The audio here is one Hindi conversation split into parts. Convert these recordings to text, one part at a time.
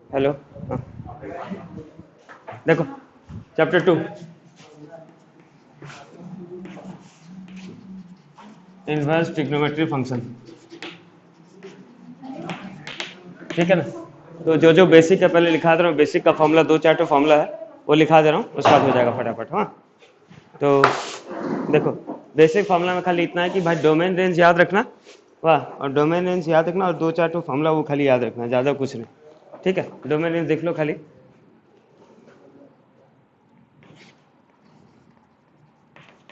हेलो। हाँ, देखो चैप्टर 2 इनवर्स ट्रिग्नोमेट्री फंक्शन। ठीक है ना। तो जो जो बेसिक है पहले लिखा दे रहा हूँ, बेसिक का फॉर्मूला 2-4 फॉर्मूला है वो लिखा दे रहा हूँ, उसके बाद हो जाएगा फटाफट। हाँ, तो देखो बेसिक फॉर्मूला में खाली इतना है कि भाई डोमेन रेंज याद रखना, वाह, और डोमेन रेंज याद रखना और 2-4 फॉर्मूला वो खाली याद रखना, ज़्यादा कुछ नहीं। ठीक है, डोमेन रेंज देख लो खाली।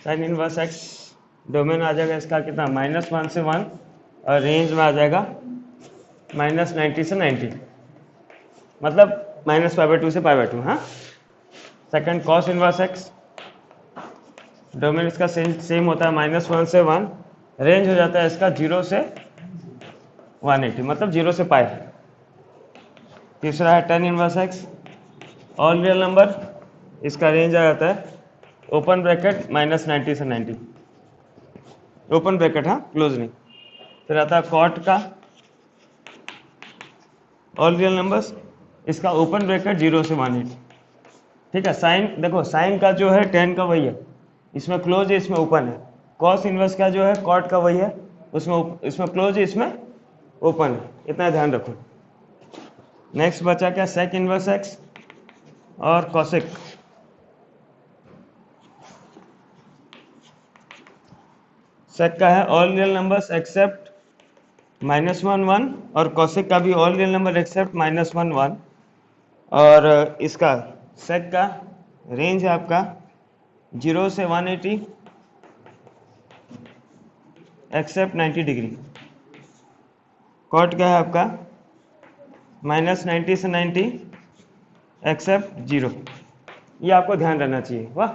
साइन इनवर्स एक्स डोमेन आ जाएगा इसका कितना, -1 से 1, और रेंज में आ जाएगा -90 से 90, मतलब -π/2 से π/2। हाँ, second cos inverse x domain इसका सेम होता है -1 से 1, रेंज हो जाता है इसका 0 से 180, मतलब 0 से पाई। तीसरा है tan inverse x all real number, इसका रेंज आ जाता है ओपन ब्रैकेट -90 से 90, ओपन ब्रैकेट, हाँ क्लोज नहीं। फिर आता है कॉट का ऑल रियल नंबर्स, इसका ओपन ब्रैकेट 0 से 180। ठीक है, साइन देखो साइन का जो है 10 का वही है, इसमें क्लोज है इसमें ओपन है। कॉस इनवर्स का जो है कॉट का वही है, उसमें इसमें क्लोज है इसमें ओपन है, इतना ध्यान रखो। नेक्स्ट बचा क्या, सेक इनवर्स एक्स और कॉसेक। सेक का है ऑल रियल नंबर्स एक्सेप्ट -1 1, और कॉसेक का भी ऑल रियल नंबर एक्सेप्ट -1 1। और इसका सेक का रेंज है आपका 0 से 180 एक्सेप्ट 90 डिग्री। कॉट क्या है आपका -90 से 90 एक्सेप्ट 0। ये आपको ध्यान रहना चाहिए, वाह,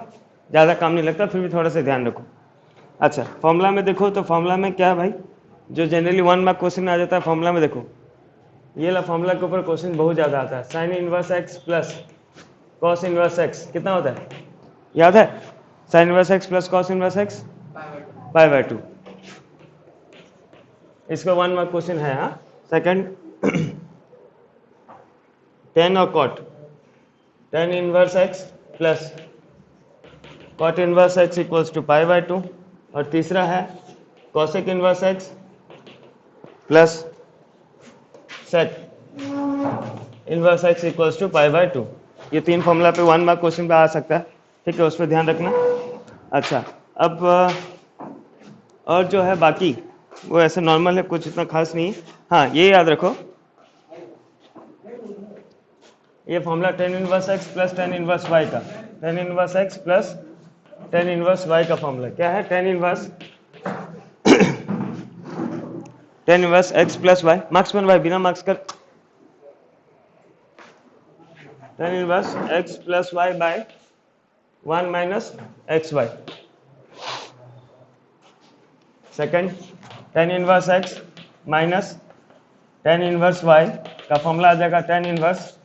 ज़्यादा काम नहीं लगता, फिर भी थोड़ा सा ध्यान रखो। अच्छा, फॉर्मूला में देखो तो फॉर्मूला में क्या है भाई, जो जनरली 1 मार्क क्वेश्चन आ जाता है फॉर्मूला में, देखो ये ला फॉर्मूला के ऊपर क्वेश्चन बहुत ज़्यादा आता है। Sine inverse X plus cos inverse X कितना होता है, याद है? Sine inverse X plus cos inverse X π/2, इसका 1 मार्क क्वेश्चन है। हाँ, सेकंड टेन और cot, tan inverse X plus cot inverse X equals to π/2, और तीसरा है cosec inverse X plus sec inverse X equals to π/2। ये तीन फॉर्मूला पे 1 मार्क क्वेश्चन पे आ सकता है, ठीक है, उस पर ध्यान रखना। अच्छा, अब और जो है बाकी वो ऐसे नॉर्मल है, कुछ इतना खास नहीं है। हाँ, ये याद रखो, ये formula tan inverse X plus tan inverse Y का, tan inverse X plus tan inverse Y का फॉर्मूला क्या है, tan inverse X plus Y, मार्क्स बन वाई बिना मार्क्स कर, tan inverse X plus Y by 1 minus x Y. Second tan inverse X minus tan inverse Y का फॉर्मूला आ जाएगा tan inverse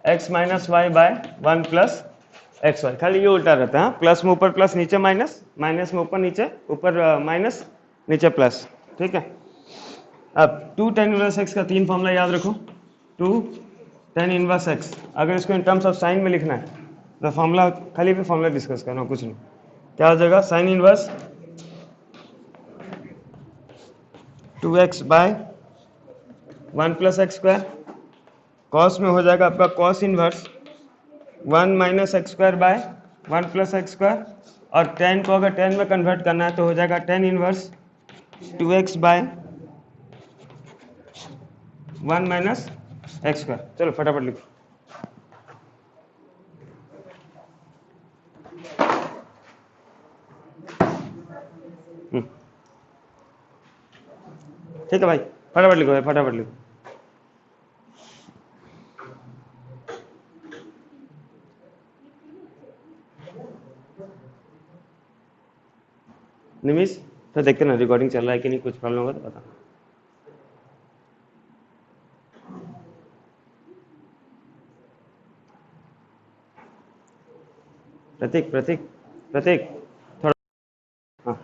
X minus Y by 1 plus x Y. खाली ये उल्टा रहता है, हाँ, प्लस में ऊपर प्लस नीचे माइनस, माइनस में ऊपर नीचे, ऊपर माइनस नीचे प्लस। ठीक है, अब टू टेन इनवर्स एक्स का तीन फॉर्मूला याद रखो। टू टेन इनवर्स एक्स, अगर इसको इन टर्म्स ऑफ साइन में लिखना है तो फॉर्मूला खाली भी फॉर्मूला डिस्कस करना, कुछ नहीं। क्या हो जाएगा, sine inverse 2x by 1 plus x square, cos में हो जाएगा आपका cos inverse 1 minus x square by 1 plus x square, और टेन को अगर टेन में कन्वर्ट करना है तो हो जाएगा tan inverse 2x by 1 minus x square. चलो फटाफट लिखो। ठीक है भाई, फटाफट लिखो भाई, फटाफट लिखो। निमिष, तो देखते ना रिकॉर्डिंग चल रहा है कि नहीं, कुछ प्रॉब्लम होगा तो बता। प्रतीक प्रतीक प्रतीक, थोड़ा, हाँ,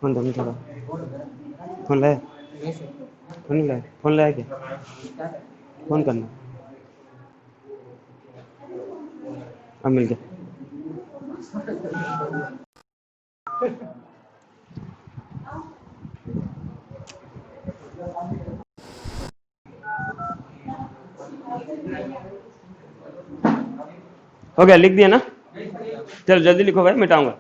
फोन दो थोड़ा, फोन लाए, फोन नहीं लाए, फोन लाए क्या, फोन करना, अब मिल गया। हो गया, लिख दिया ना, चलो जल्दी लिखो भाई, मिटाऊंगा।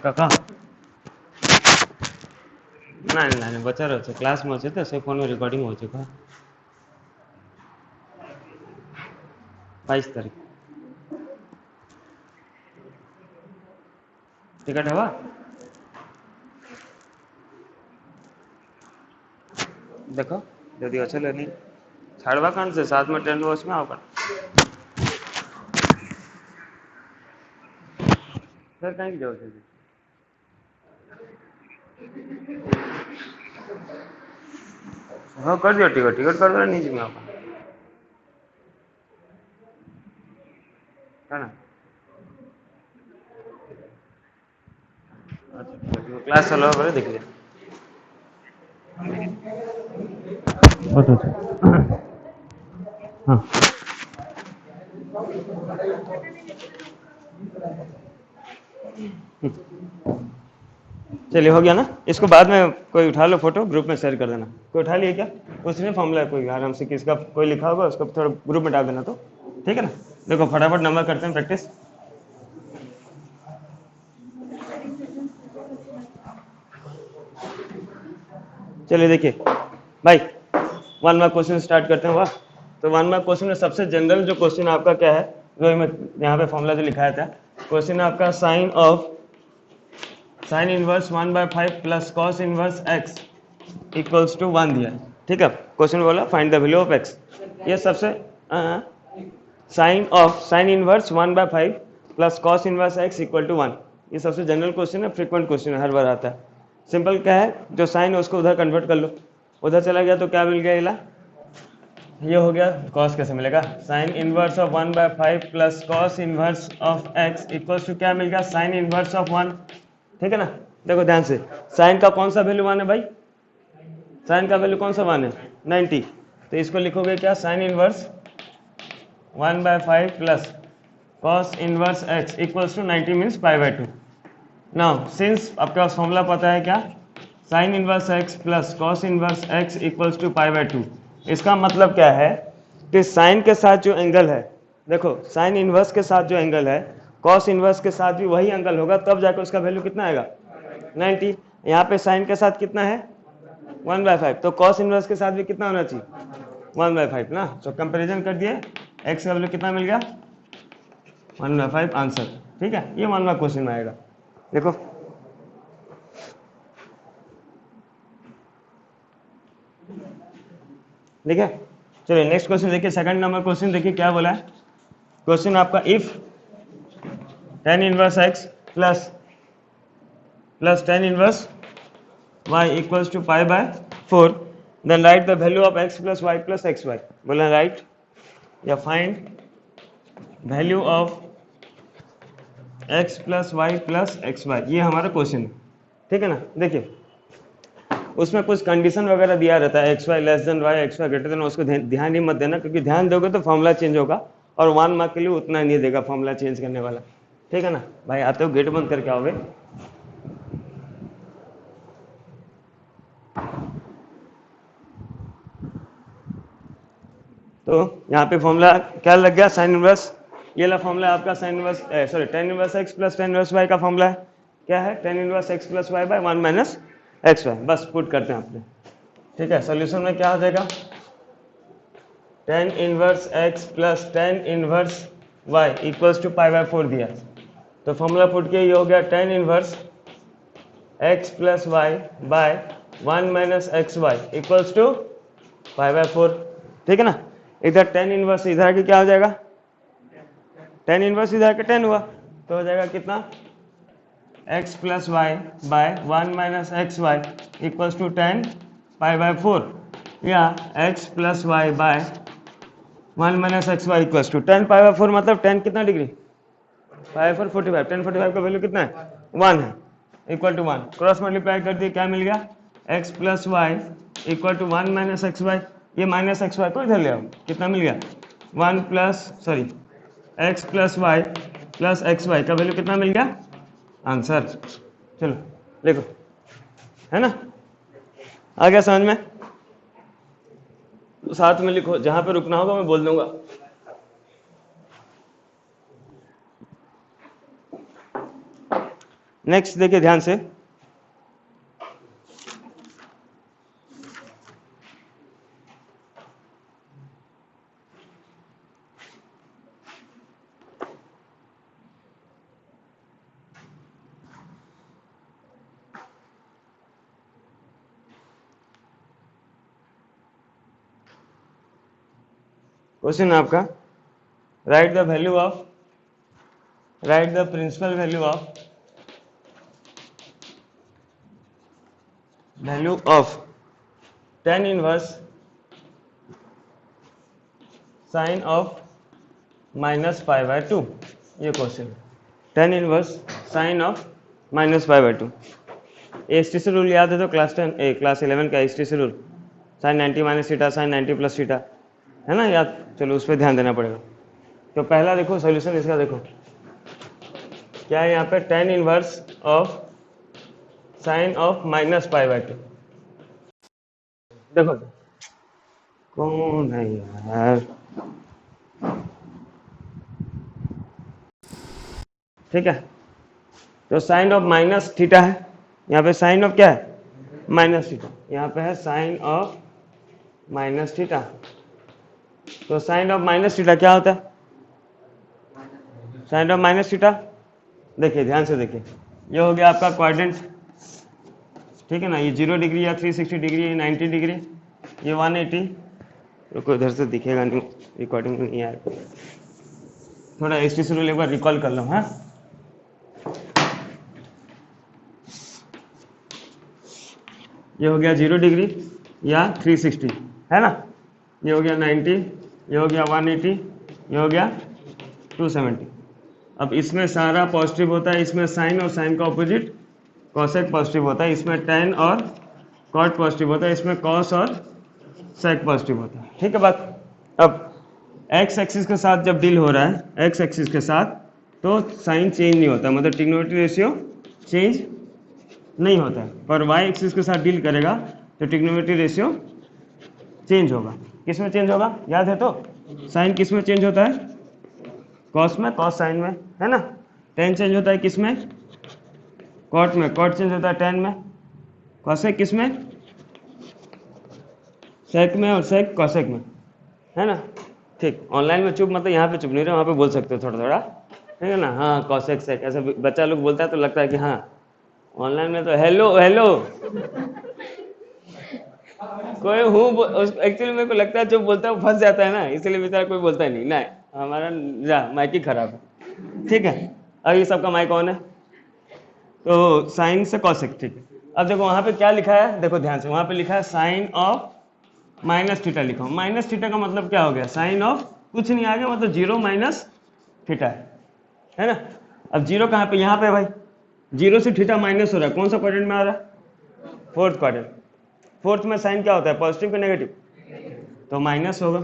का ନାଇଁ ବଚାର ଅଛି, କ୍ଲାସ୍ ମୁ ଅଛି ତ, ସେ ଫୋନ୍ ରେकर्डिंग होची का 22 तारीख टिकट हवा देखो जदि अच्छे लेनी छाड़वा कौन से साथ में 10 वर्ष में आओ कर सर कहीं जाओ जल्दी। हाँ कर दियो, टिकट टिकट कर दो, नहीं जी मैं आपका है ना। अच्छा क्लास चलो बड़े देख लिया बहुत अच्छा हाँ चलिए हो गया ना। इसको बाद में कोई उठा लो फोटो, ग्रुप में शेयर कर देना। कोई उठा लिए क्या, कुछ नहीं फॉर्मूला है, कोई आराम से किसका कोई लिखा होगा उसको थोड़ा ग्रुप में डाल देना, तो ठीक है ना। देखो फटाफट नंबर करते हैं प्रैक्टिस। चलिए देखिए भाई, 1 मार्क क्वेश्चन स्टार्ट करते हैं। वाह, तो 1 मार्क क्वेश्चन में सबसे जनरल जो क्वेश्चन आपका क्या है, जो मैं यहाँ पे फॉर्मूला जो लिखाया था, क्वेश्चन है आपका sine inverse 1/5 plus cos inverse x equals to 1 दिया है। ठीक है, क्वेश्चन बोला find the value of x। ये सबसे sine inverse 1/5 plus cos inverse x equal to 1, ये सबसे जनरल क्वेश्चन है, फ्रीक्वेंट क्वेश्चन है, हर बार आता है। सिंपल क्या है, जो साइन है उसको उधर कन्वर्ट कर लो, उधर चला गया तो क्या मिल गया, इला ये हो गया। कॉस कैसे मिलेगा, sine inverse of 1/5 plus cos inverse of x equals to क्या मिल गया, साइन इनवर्स ऑफ 1। ठीक है ना। देखो ध्यान से, साइन का कौन सा वैल्यू 1 है भाई, साइन का वैल्यू कौन सा 1 है, 90। तो इसको लिखोगे क्या, sine inverse 1/5 plus cos inverse x equals to 90 means π/2। Now since आपके पास फॉर्मूला पता है क्या, sine inverse x plus cos inverse x equals to π/2। इसका मतलब क्या है कि साइन के साथ जो एंगल है, देखो साइन इनवर्स के साथ जो एंगल है, कॉस इनवर्स के साथ भी वही एंगल होगा, तब जाकर उसका वैल्यू कितना आएगा, 90। यहाँ पे साइन के साथ कितना है 1/5, तो कॉस इनवर्स के साथ भी कितना होना चाहिए 1/5 ना। तो कंपैरिजन कर दिए, x का वैल्यू कितना मिल गया 1/5 आंसर। ठीक है, ये 1 मार्क क्वेश्चन में आएगा। देखो ठीक है, चलिए नेक्स्ट क्वेश्चन देखिए, सेकंड नंबर क्वेश्चन देखिए क्या बोला है। क्वेश्चन आपका if tan inverse x plus tan inverse y equals to π/4, then write the value of x plus y plus xy। बोला राइट या find value of x plus Y plus xy, ये हमारा क्वेश्चन है। ठीक है ना। देखिए उसमें कुछ कंडीशन वगैरह दिया रहता है, xy less than y, xy greater than, उसको ध्यान ही मत देना, क्योंकि ध्यान दोगे तो फॉर्मूला चेंज होगा, और 1 मार्क के लिए उतना नहीं देगा फॉर्मूला चेंज करने वाला। ठीक है ना भाई, आते हो गेट बंद करके आओगे। तो यहाँ पे फॉर्मूला क्या लग गया, साइन इनवर्स, ये ला फॉर्मूला आपका sine inverse sorry tan inverse x plus tan inverse y का फॉर्मूला है, क्या है tan inverse x plus y by 1 minus x y. बस पुट करते हैं आपने। ठीक है, सॉल्यूशन में क्या आ जाएगा, tan inverse x plus tan inverse y equals to π/4 दिया, तो फॉर्मूला पुट किया, ये हो गया tan inverse x plus y by 1 minus x Y equals to π/4। ठीक है ना। इधर tan इनवर्स इधर आके क्या हो जाएगा, tan इनवर्स इधर के tan हुआ, तो हो जाएगा कितना x plus Y by 1 minus x Y equals to 10 π/4 या x plus Y by 1 minus x Y equals to 10 π/4 मतलब 10 कितना डिग्री π/4 45 10 45 का वैल्यू कितना है 1 है इक्वल टू 1 क्रॉस मल्टीप्लाई कर दिए क्या मिल गया x plus y equal to 1 minus x y ये माइनस एक्स वाई को इधर ले आओ कितना मिल गया 1 plus sorry x plus Y plus x y का वैल्यू कितना मिल गया आंसर चलो लिखो है ना आ गया समझ में तो साथ में लिखो जहां पे रुकना होगा मैं बोल दूंगा नेक्स्ट देखिए ध्यान से क्वेश्चन आपका write the principal value of tan inverse sine of -π/2 ये question tan inverse sine of -π/2 STC rule याद है तो क्लास 11 का STC rule sine 90 minus theta sine 90 plus theta है ना याद चलो उस पर ध्यान देना पड़ेगा तो पहला देखो सॉल्यूशन इसका देखो क्या है यहाँ पे tan inverse of sine of -π/2 देखो कौन है यार ठीक है तो साइन ऑफ माइनस थीटा है यहाँ पे साइन ऑफ क्या है माइनस थीटा यहाँ पे है साइन ऑफ माइनस थीटा तो साइन ऑफ माइनस थीटा क्या होता है साइन ऑफ माइनस थीटा देखिए ध्यान से देखिए ये हो गया आपका क्वाड्रेंट ठीक है ना ये 0 डिग्री या 360 डिग्री ये 90 डिग्री ये 180 रुको इधर से दिखेगा नहीं रिकॉर्डिंग में नहीं आएगा थोड़ा एसटीसी रूल एक बार रिकॉल कर लो हाँ ये हो गया 0 डिग्री या 360 है ना ये हो गया 90 ये हो गया 180 ये हो गया 270 अब इसमें सारा पॉजिटिव होता है इसमें साइन और साइन का ऑपोजिट कॉसेक पॉजिटिव होता है इसमें tan और कॉट पॉजिटिव होता है इसमें कॉस और सेक पॉजिटिव होता है ठीक है बात अब एक्स एक्सिस के साथ जब डील हो रहा है एक्स एक्सिस के साथ तो साइन चेंज नहीं होता मतलब ट्रिग्नोमेट्री रेशियो चेंज नहीं होता है पर वाई एक्सिस के साथ डील करेगा तो ट्रिग्नोमेट्री रेशियो चेंज होगा किस में चेंज होगा याद है तो साइन किस में चेंज होता है कॉस में कॉस साइन में है ना tan चेंज होता है किस में कॉट में कॉट चेंज होता है tan में कॉसेक किस में सेक में और सेक कॉसेक में है ना ठीक ऑनलाइन में चुप मतलब यहाँ पे चुप नहीं रहे वहाँ पे बोल सकते हो थोड़ा थोड़ा ठीक है ना हाँ कॉसेक सेक ऐसे बच्चा लोग बोलता है तो लगता है कि हाँ ऑनलाइन में तो हेलो हेलो कोई हूँ एक्चुअली मेरे को लगता है जो बोलता है वो फंस जाता है ना इसलिए बेचारा कोई बोलता ही नहीं हमारा माइक ही खराब है ठीक है अब ये सबका माइक ऑन है तो साइन से कॉसेक ठीक है अब देखो वहां पे क्या लिखा है देखो ध्यान से वहां पे लिखा है साइन ऑफ माइनस थीटा लिखा हूं माइनस थीटा का मतलब क्या हो गया साइन ऑफ कुछ नहीं आ गया मतलब 0 माइनस थीटा है ना अब 0 कहाँ पे यहाँ पे भाई 0 से थीटा माइनस हो रहा है कौन सा क्वाड्रेंट में आ रहा है फोर्थ क्वाड्रेंट फोर्थ में साइन क्या होता है पॉजिटिव का नेगेटिव तो माइनस होगा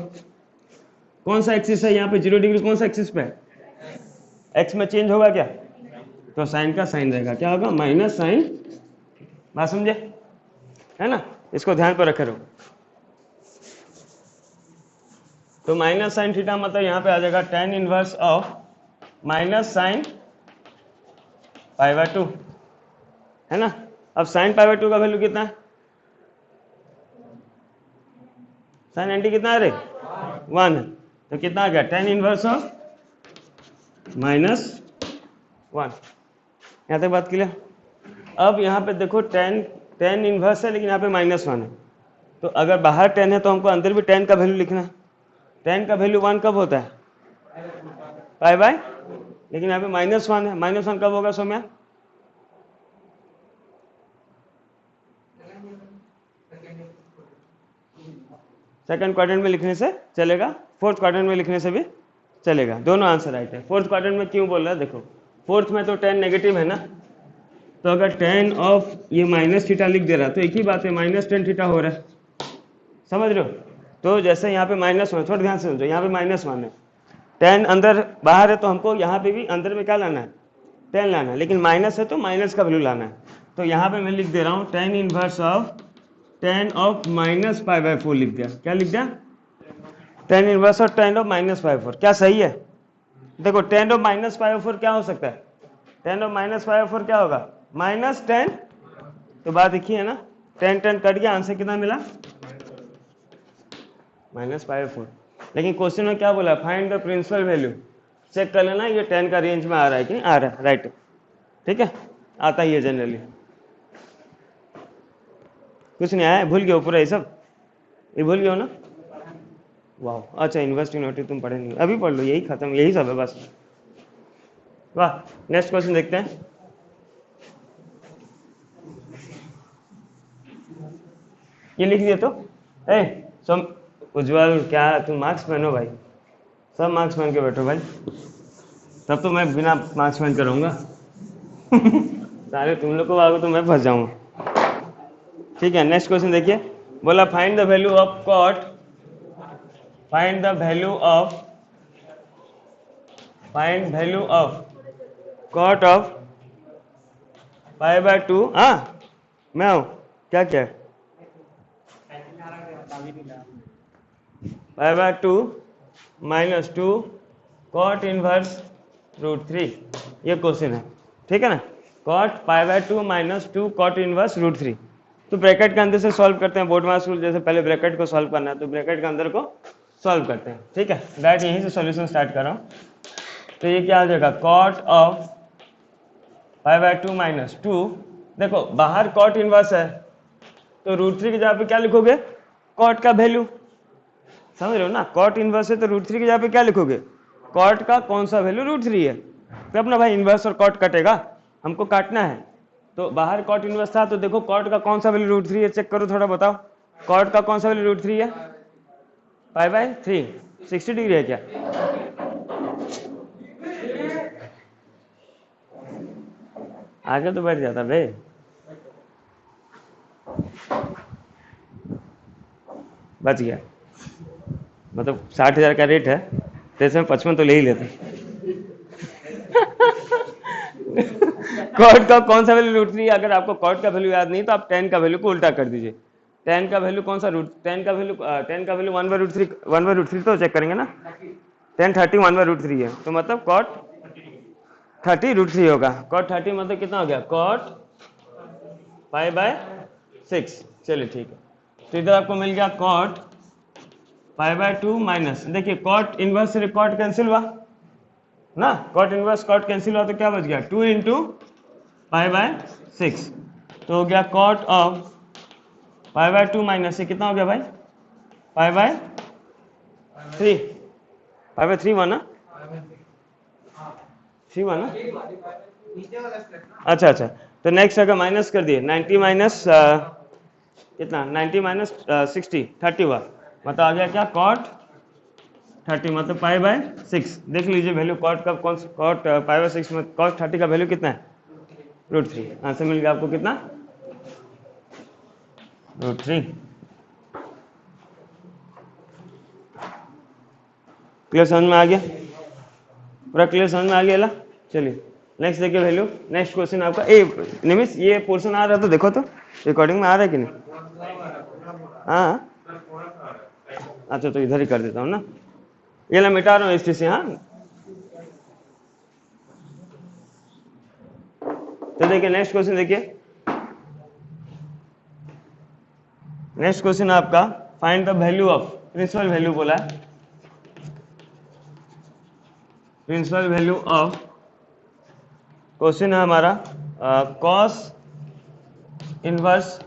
कौन सा एक्सिस है यहाँ पे 0 डिग्री कौन सा एक्सिस पे है एक्स में चेंज होगा क्या तो साइन का साइन रहेगा क्या होगा माइनस साइन बात समझे है ना इसको ध्यान पर रखे रहो तो माइनस साइन थीटा मतलब यहाँ पे आ जाएगा tan inverse of minus sine π/2 है ना अब साइन π/2 का वैल्यू कितना है साइन 90 कितना है रे 1 है तो कितना आ गया tan इनवर्स ऑफ -1 यहाँ तक बात क्लियर अब यहाँ पे देखो tan इनवर्स है लेकिन यहाँ पे -1 है तो अगर बाहर tan है तो हमको अंदर भी tan का वैल्यू लिखना है tan का वैल्यू 1 कब होता है पाई बाय लेकिन यहाँ पे -1 है -1 कब होगा सोम्या सेकंड क्वाड्रेंट में लिखने से चलेगा, फोर्थ क्वाड्रेंट में लिखने से भी चलेगा, दोनों आंसर राइट है। फोर्थ क्वाड्रेंट में क्यों बोल रहा है, देखो फोर्थ में तो टेन नेगेटिव है ना, तो अगर टेन ऑफ ये माइनस थीटा लिख दे रहा तो एक ही बात है, माइनस टेन थीटा हो रहा है, समझ रहे हो। तो जैसे यहाँ पे माइनस वन, थोड़ा ध्यान से समझो, यहाँ पे माइनस वन है, टेन अंदर बाहर है, तो हमको यहाँ पे भी अंदर में क्या लाना है, टेन लाना है, लेकिन माइनस है तो माइनस का वैल्यू लाना है। तो यहाँ पे मैं लिख दे रहा हूँ tan inverse of ten of minus pi by four लिख दिया। क्या लिख दिया, tan inverse of ten of minus pi four. क्या सही है, देखो ten of minus pi four क्या हो सकता है, ten of minus pi four क्या होगा, माइनस टेन, तो बात देखिए है ना, टेन टेन कट गया, आंसर कितना मिला, माइनस पाई फोर। लेकिन क्वेश्चन में क्या बोला, find the principal value, check कर लेना ये टेन का रेंज में आ रहा है कि नहीं आ रहा है, राइट, ठीक है, आता ही है जनरली। कुछ नहीं आया, भूल गए पूरा ये सब, ये भूल गए हो ना, वाह, अच्छा इन्वेस्टिंग तुम पढ़े नहीं, अभी पढ़ लो, यही खत्म, यही सब है बस, वाह। नेक्स्ट क्वेश्चन देखते हैं, ये लिख दिया तो सब उज्जवल, क्या तुम मार्क्स पहनो भाई, सब मार्क्स पहन के बैठो भाई, तब तो मैं बिना मार्क्स पहन कर रहूँगा सारे तुम लोग को आगे तो मैं फंस जाऊँगा, ठीक है। नेक्स्ट क्वेश्चन देखिए, बोला find the value of cot, find the value of, find value of cot of pi by two, हाँ मैं हूँ, क्या क्या pi by two minus two cot inverse root three, ये क्वेश्चन है, ठीक है ना, cot pi by two minus two cot inverse root three. तो ब्रैकेट के अंदर से सॉल्व करते हैं, बोर्ड मास रूल जैसे पहले ब्रैकेट को सॉल्व करना है, तो ब्रैकेट के अंदर को सॉल्व करते हैं, ठीक है। डायरेक्ट यहीं से सॉल्यूशन स्टार्ट कर रहा हूँ, तो ये क्या हो जाएगा, cot of pi by two minus two, देखो बाहर कॉट इनवर्स है, तो रूट थ्री की जगह पे क्या लिखोगे, कॉट का वैल्यू, समझ रहे हो ना, कॉट इनवर्स है तो रूट थ्री की जगह पे क्या लिखोगे, कॉट का कौन सा वैल्यू, रूट थ्री है, तो अपना भाई इनवर्स और कॉट कटेगा, हमको काटना है, तो बाहर कॉट इनवर्स था, तो देखो कॉट का कौन सा वैल्यू रूट थ्री है, चेक करो थोड़ा बताओ, कॉट का कौन सा वैल्यू रूट थ्री है, पाई बाय थ्री, 60 डिग्री है क्या, आगे तो बैठ जाता भाई, बच गया, मतलब 60,000 का रेट है, तो इसमें 55 तो ले ही लेते कॉट का कौन सा वैल्यू रूट थ्री, अगर आपको कॉट का वैल्यू याद नहीं तो आप टेन का वैल्यू को उल्टा कर दीजिए, टेन का वैल्यू कौन सा रूट, टेन का value one by root three, तो चेक करेंगे ना, 1030 वन बाय रूट थ्री है, तो मतलब कॉट 30 रूट थ्री होगा, कॉट 30 मतलब कितना हो गया, कॉट पाई बाय 6, चलिए ठीक है, तो इधर आपको मिल गया cot pi by two minus, देखिए कॉट इनवर्स से कॉट कैंसिल हुआ ना, कॉट इनवर्स कॉट कैंसिल हुआ, तो क्या बच गया, 2 इंटू पाई बाय 6, तो हो गया cot of pi by two minus से कितना हो गया भाई, pi by three, pi by three one, three one, अच्छा अच्छा, तो नेक्स्ट अगर माइनस कर दिए 90 माइनस कितना, 90 माइनस 60, 30 हुआ, मतलब आ गया क्या, कॉट 30 मतलब पाई बाय 6, देख लीजिए वैल्यू कॉट का, कौन कॉट पाई बाय 6 में कॉट 30 का वैल्यू कितना है, रूट थ्री, आंसर मिल गया आपको कितना, रूट थ्री। क्लियर समझ में आ गया, पूरा क्लियर समझ में आ गया ला, चलिए नेक्स्ट देखिए वैल्यू, नेक्स्ट क्वेश्चन आपका, निमिष ये पोर्शन आ रहा है तो देखो तो रिकॉर्डिंग में आ रहा है कि नहीं, हाँ अच्छा, तो इधर ही कर देता हूँ ना, ये ना मिटा रहा हूँ एस टी से, हाँ, तो देखिए नेक्स्ट क्वेश्चन, देखिए नेक्स्ट क्वेश्चन आपका, find the value of, principal value बोला है, प्रिंसिपल वैल्यू ऑफ, क्वेश्चन है हमारा cos inverse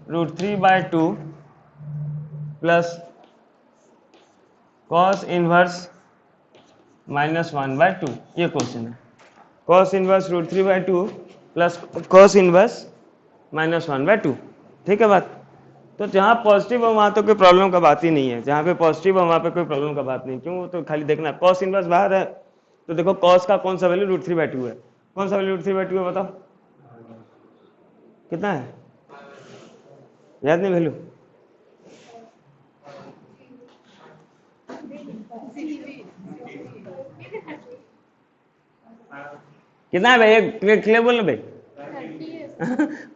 root three by two plus cos inverse minus one by two, ये क्वेश्चन है, cos inverse root three by two plus cos inverse minus one by two, ठीक है बात, तो जहाँ पॉजिटिव है वहाँ तो कोई प्रॉब्लम का बात ही नहीं है, जहाँ पे पॉजिटिव है वहाँ पे कोई प्रॉब्लम का बात नहीं। क्यों? तो खाली देखना कॉस इनवर्स बाहर है, तो देखो कॉस का कौन सा वैल्यू √3/2 है। कौन सा वैल्यू √3/2 है बताओ, कितना है? याद नहीं वैल्यू? कितना है भाई? क्लियर बोलो भाई।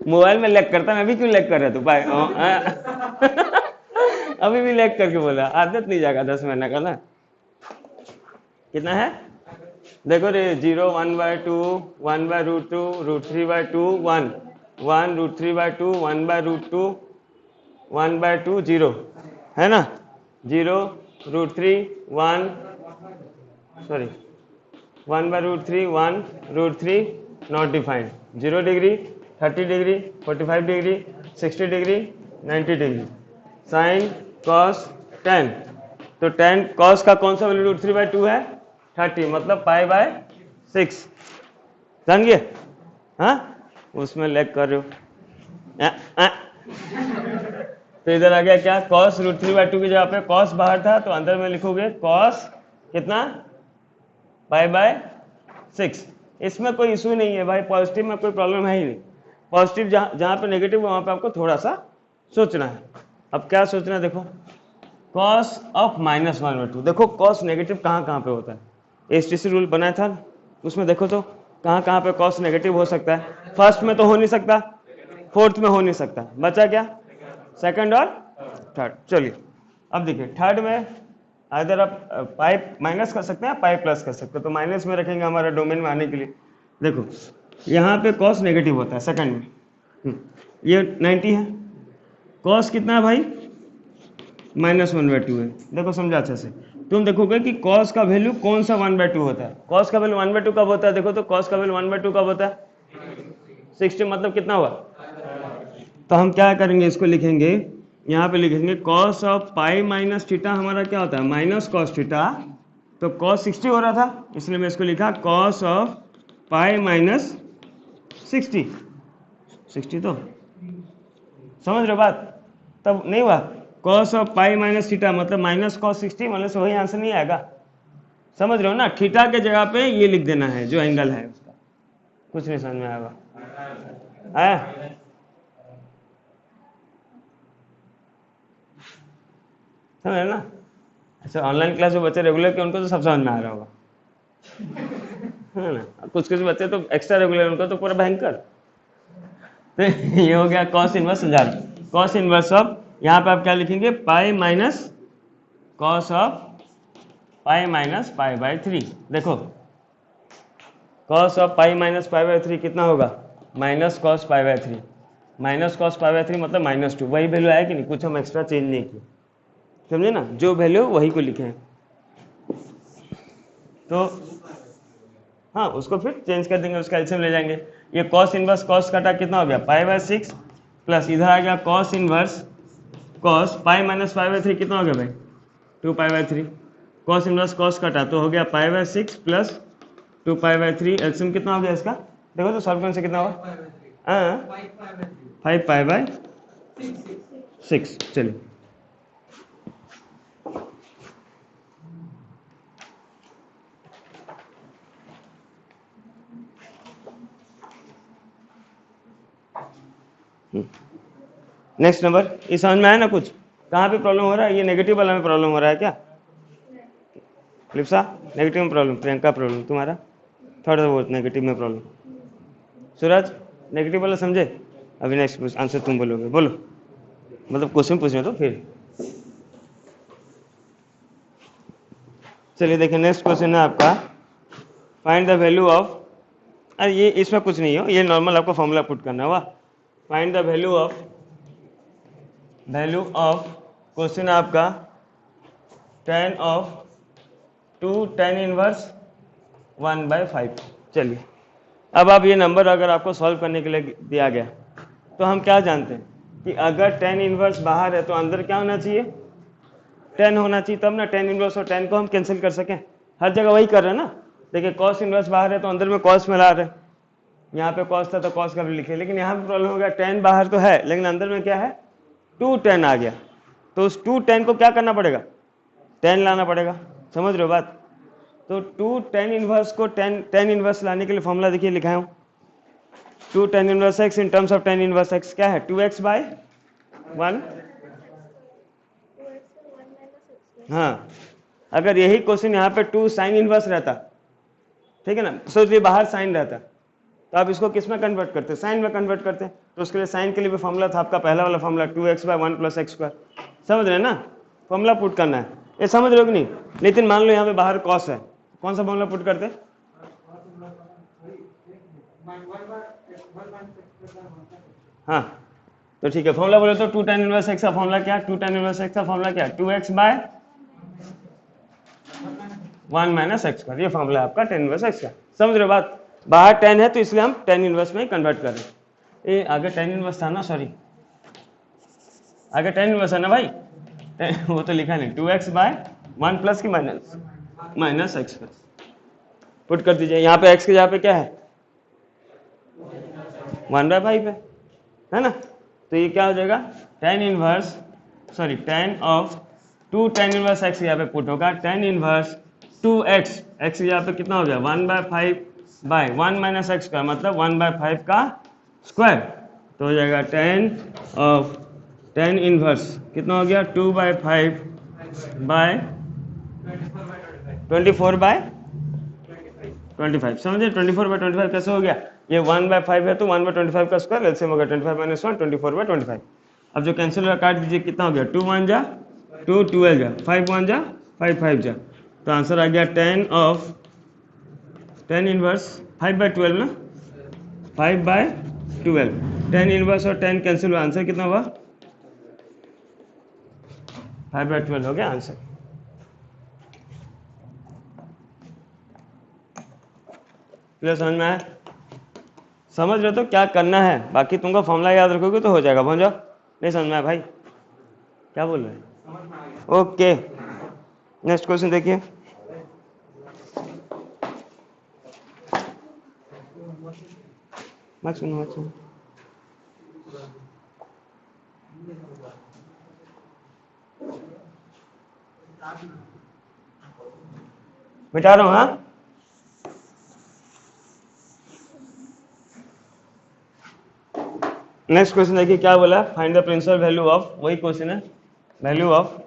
मोबाइल में लैग करता, मैं भी क्यों लैग कर रहा तू भाई? अभी भी लैग करके बोला, आदत नहीं जाएगा 10 महीना का ना। कितना है देखो रे, 0 1/2 1/√2 √3/2 1 1 √3/2 1/√2 1/2 0 है ना, 0 √3 1 sorry 1/√3 1 √3 not defined, 0 degree 30 degree 45 degree 60 degree 90 degree, sine cos tan, तो tan कॉस का कौन सा वैल्यू √3/2 है? 30, मतलब π/6। जान गए? हाँ, उसमें लैग कर रहे हो। तो इधर आ गया क्या, cos √3/2 की जगह पे cos बाहर था, तो अंदर में लिखोगे cos कितना, π/6। इसमें कोई इशू नहीं है भाई, पॉजिटिव में कोई प्रॉब्लम है ही नहीं। पॉजिटिव जहाँ पे नेगेटिव है वहाँ पे आपको थोड़ा सा सोचना है। अब क्या सोचना है, देखो cos ऑफ -1/2, देखो cos नेगेटिव कहाँ पे होता है, एसटीसी रूल बनाया था उसमें देखो तो कहाँ पे cos नेगेटिव हो सकता है। फर्स्ट में तो हो नहीं सकता, फोर्थ में हो नहीं सकता, बचा क्या, सेकंड और थर्ड। चलिए अब देखिए, थर्ड में अगर आप पाई माइनस कर सकते हैं, पाई प्लस कर सकते हैं, तो माइनस में रखेंगे हमारा डोमेन में आने के लिए। देखो यहाँ पे cos नेगेटिव होता है सेकंड में, ये 90 है, cos कितना है भाई, -1/2 है। देखो समझा अच्छे से, तुम देखोगे कि cos का वैल्यू कौन सा 1/2 होता है। cos का वैल्यू 1/2 कब होता है, देखो तो cos का वैल्यू 1/2 कब होता है, 60, मतलब कितना हुआ। तो हम क्या करेंगे, इसको लिखेंगे, यहाँ पे लिखेंगे cos of pi minus theta हमारा क्या होता है, माइनस cos थीटा, तो cos 60 हो रहा था, इसलिए मैं इसको लिखा cos ऑफ पाई माइनस 60। तो समझ रहे हो बात, तब नहीं हुआ, cos of pi minus theta मतलब माइनस cos 60, मतलब से वही आंसर नहीं आएगा। समझ रहे हो ना, थीटा के जगह पे ये लिख देना है जो एंगल है उसका। कुछ नहीं समझ में आएगा, आया? समझ ना। अच्छा, ऑनलाइन क्लास में बच्चे रेगुलर के उनको तो सब समझ में आ रहा होगा, है ना। कुछ बच्चे तो एक्स्ट्रा रेगुलर, उनको तो पूरा भयंकर। तो ये हो गया cos inverse 1000। cos inverse of, यहाँ पे आप क्या लिखेंगे, pi minus cos of pi minus π/3। देखो cos ऑफ पाई माइनस π/3 कितना होगा, माइनस cos π/3, माइनस cos π/3 मतलब -2, वही वैल्यू आया कि नहीं, कुछ हम एक्स्ट्रा चेंज नहीं किए, समझे ना, जो वैल्यू वही को लिखे हैं। तो हाँ, उसको फिर चेंज कर देंगे, उसका एलसीएम ले जाएंगे। ये cos इनवर्स cos काटा कितना हो गया, π/6, प्लस इधर आ गया cos inverse cos pi minus π/3 कितना हो गया भाई, 2π/3। cos इनवर्स cos काटा तो हो गया π/6 प्लस 2π/3, एलसीएम कितना हो गया इसका, देखो तो सॉल्व करने से कितना हुआ, 5π/6। चलिए नेक्स्ट नंबर, ये समझ में आया ना कुछ, कहाँ पे प्रॉब्लम हो रहा है, ये नेगेटिव वाला में प्रॉब्लम हो रहा है क्या, लिप्सा नेगेटिव में प्रॉब्लम, प्रियंका प्रॉब्लम, तुम्हारा थोड़ा बहुत नेगेटिव में प्रॉब्लम, सूरज नेगेटिव वाला समझे। अभी नेक्स्ट आंसर तुम बोलोगे, बोलो, मतलब क्वेश्चन पूछे तो फिर। चलिए देखिए, नेक्स्ट क्वेश्चन है आपका, फाइंड द वैल्यू ऑफ, अरे ये इसमें कुछ नहीं हो, ये नॉर्मल आपको फॉर्मूला पुट करना हुआ। Find the value of question आपका tan ऑफ 2 tan इनवर्स 1/5। चलिए अब आप ये नंबर अगर आपको सॉल्व करने के लिए दिया गया, तो हम क्या जानते हैं कि अगर tan इनवर्स बाहर है तो अंदर क्या होना चाहिए, tan होना चाहिए, तब ना tan इनवर्स और tan को हम कैंसिल कर सकें। हर जगह वही कर रहे हैं ना, देखिए cos इनवर्स बाहर है तो अंदर में cos मिला रहे हैं, यहाँ पे cos था तो cos का भी लिखे, लेकिन यहाँ पे प्रॉब्लम हो गया tan बाहर तो है लेकिन अंदर में क्या है 2tan आ गया, तो उस 2tan को क्या करना पड़ेगा, 10 लाना पड़ेगा। समझ रहे हो बात? तो 2tan इनवर्स को tan इनवर्स लाने के लिए फॉर्मूला देखिए लिखा हूं, 2tan inverse x in terms of tan inverse x क्या है, 2x बाय 1। हाँ, अगर यही क्वेश्चन यहाँ पे 2 sin इनवर्स रहता, ठीक है ना, सोचिए बाहर साइन रहता, तो आप इसको किस में कन्वर्ट करते, साइन में कन्वर्ट करते। तो उसके लिए साइन के लिए भी फॉर्मूला था आपका पहला वाला formula 2x by 1 plus x square. समझ रहे हैं ना, फॉर्मूला पुट करना है, ये समझ रहे हो कि नहीं। लेकिन मान लो यहाँ पे बाहर कॉस है, कौन सा फॉर्मूला पुट करते, हाँ तो ठीक है, फॉर्मूला बोले तो 2tan इनवर्स x का फॉर्मूला क्या, 2tan इनवर्स x का फॉर्मूला क्या, 2x by 1 minus x square, ये फॉर्मूला है आपका tan इनवर्स x का। समझ रहे हो बात, बाहर tan है तो इसलिए हम tan इनवर्स में कन्वर्ट कर रहे हैं। ये आगे tan इनवर्स था ना, सॉरी आगे tan इनवर्स है ना भाई, वो तो लिखा नहीं, 2x बाय 1 प्लस की माइनस x पुट कर दीजिए। यहाँ पे x के जगह पे क्या है, 1/5 है ना, तो ये क्या हो जाएगा, tan inverse sorry tan of 2tan inverse x यहाँ पे पुट होगा, tan इनवर्स 2x, x यहाँ पे कितना हो जाए 1/5 बाय 1 माइनस एक्स स्क्वायर, मतलब 1/5 का स्क्वायर, तो हो जाएगा tan इनवर्स कितना हो गया 2/5 बाय 24/25। समझे, 24/25 कैसे हो गया, ये 1/5 है तो 1/25 का स्क्वायर, एलसीएम हो गया 25 माइनस 1 24/25। अब जो कैंसिल हुआ काट दीजिए, कितना हो गया 2 1 जा 2 12 जा 5 1 जा 5 5 जा, तो आंसर आ गया tan इनवर्स 5/12 ना, 5/12, tan इनवर्स और tan कैंसिल हुआ, आंसर कितना हुआ 5/12 हो गया आंसर। क्लियर, समझ में आया, समझ रहे हो तो क्या करना है, बाकी तुमको फॉर्मूला याद रखोगे तो हो जाएगा। पहुंच जाओ, नहीं समझ में आया भाई, क्या बोल रहे हैं, ओके नेक्स्ट क्वेश्चन देखिए। मत सुनो बिठा रहा हूँ, हाँ नेक्स्ट क्वेश्चन देखिए क्या बोला, find the principal value of, वही क्वेश्चन है, value of